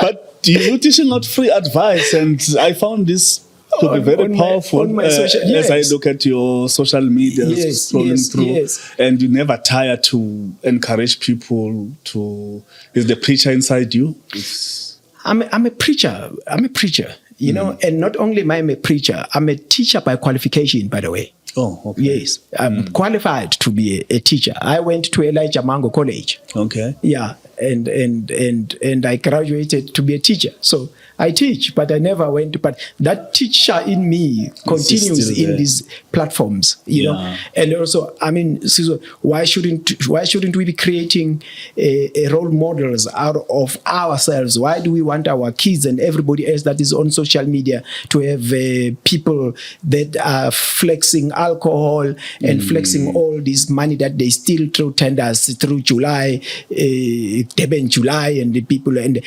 Speaker 1: But you're teaching out free advice, and I found this to be very powerful as I look at your social media scrolling through, and you never tire to encourage people to. Is the preacher inside you?
Speaker 2: I'm a preacher. You know, and not only am I a preacher, I'm a teacher by qualification, by the way. Oh, okay. Yes, I'm qualified to be a teacher. I went to Elijah Mango College. Okay. Yeah, and I graduated to be a teacher. So I teach, but I never went. But that teacher in me continues in these platforms, you know. And also, I mean, so why shouldn't we be creating a role models out of ourselves? Why do we want our kids and everybody else that is on social media to have people that are flexing alcohol and flexing all this money that they steal through tenders through July, July, and the people and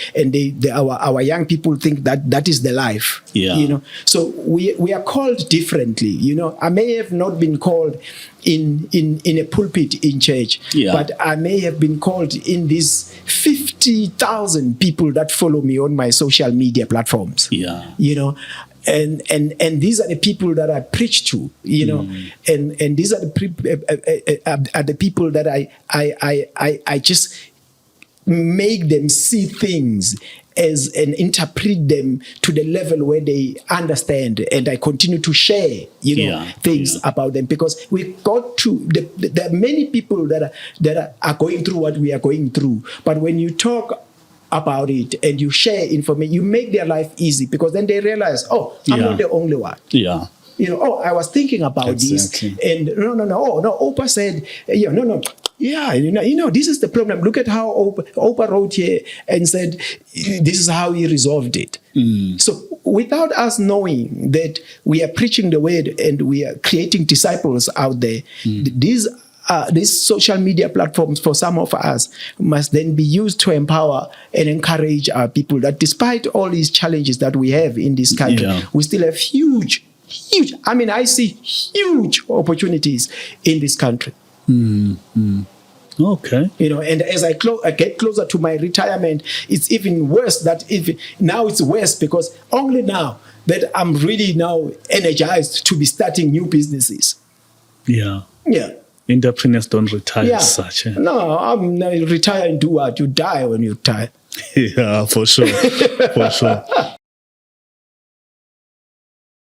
Speaker 2: our young people think that is the life. You know, so we are called differently. You know, I may have not been called in a pulpit in church, but I may have been called in these 50,000 people that follow me on my social media platforms. You know. And these are the people that I preach to, you know, and these are the people that I just make them see things and interpret them to the level where they understand, and I continue to share, you know, things about them, because we got to. There are many people that are going through what we are going through, but when you talk about it and you share information, you make their life easy, because then they realize, oh, I'm not the only one. You know, oh, I was thinking about this, and no, Oupa said, no. Yeah, you know, this is the problem. Look at how Oupa wrote here and said, this is how he resolved it. So without us knowing that we are preaching the word and we are creating disciples out there, these social media platforms for some of us must then be used to empower and encourage our people that despite all these challenges that we have in this country, we still have huge, I mean, I see huge opportunities in this country.
Speaker 1: Okay.
Speaker 2: And as I get closer to my retirement, it's even worse. Now it's worse because only now that I'm really now energized to be starting new businesses.
Speaker 1: Yeah.
Speaker 2: Yeah.
Speaker 1: Entrepreneurs don't retire
Speaker 2: Yeah.
Speaker 1: as such.
Speaker 2: No, I'm retire and do what? You die when you die.
Speaker 1: Yeah, for sure. For sure.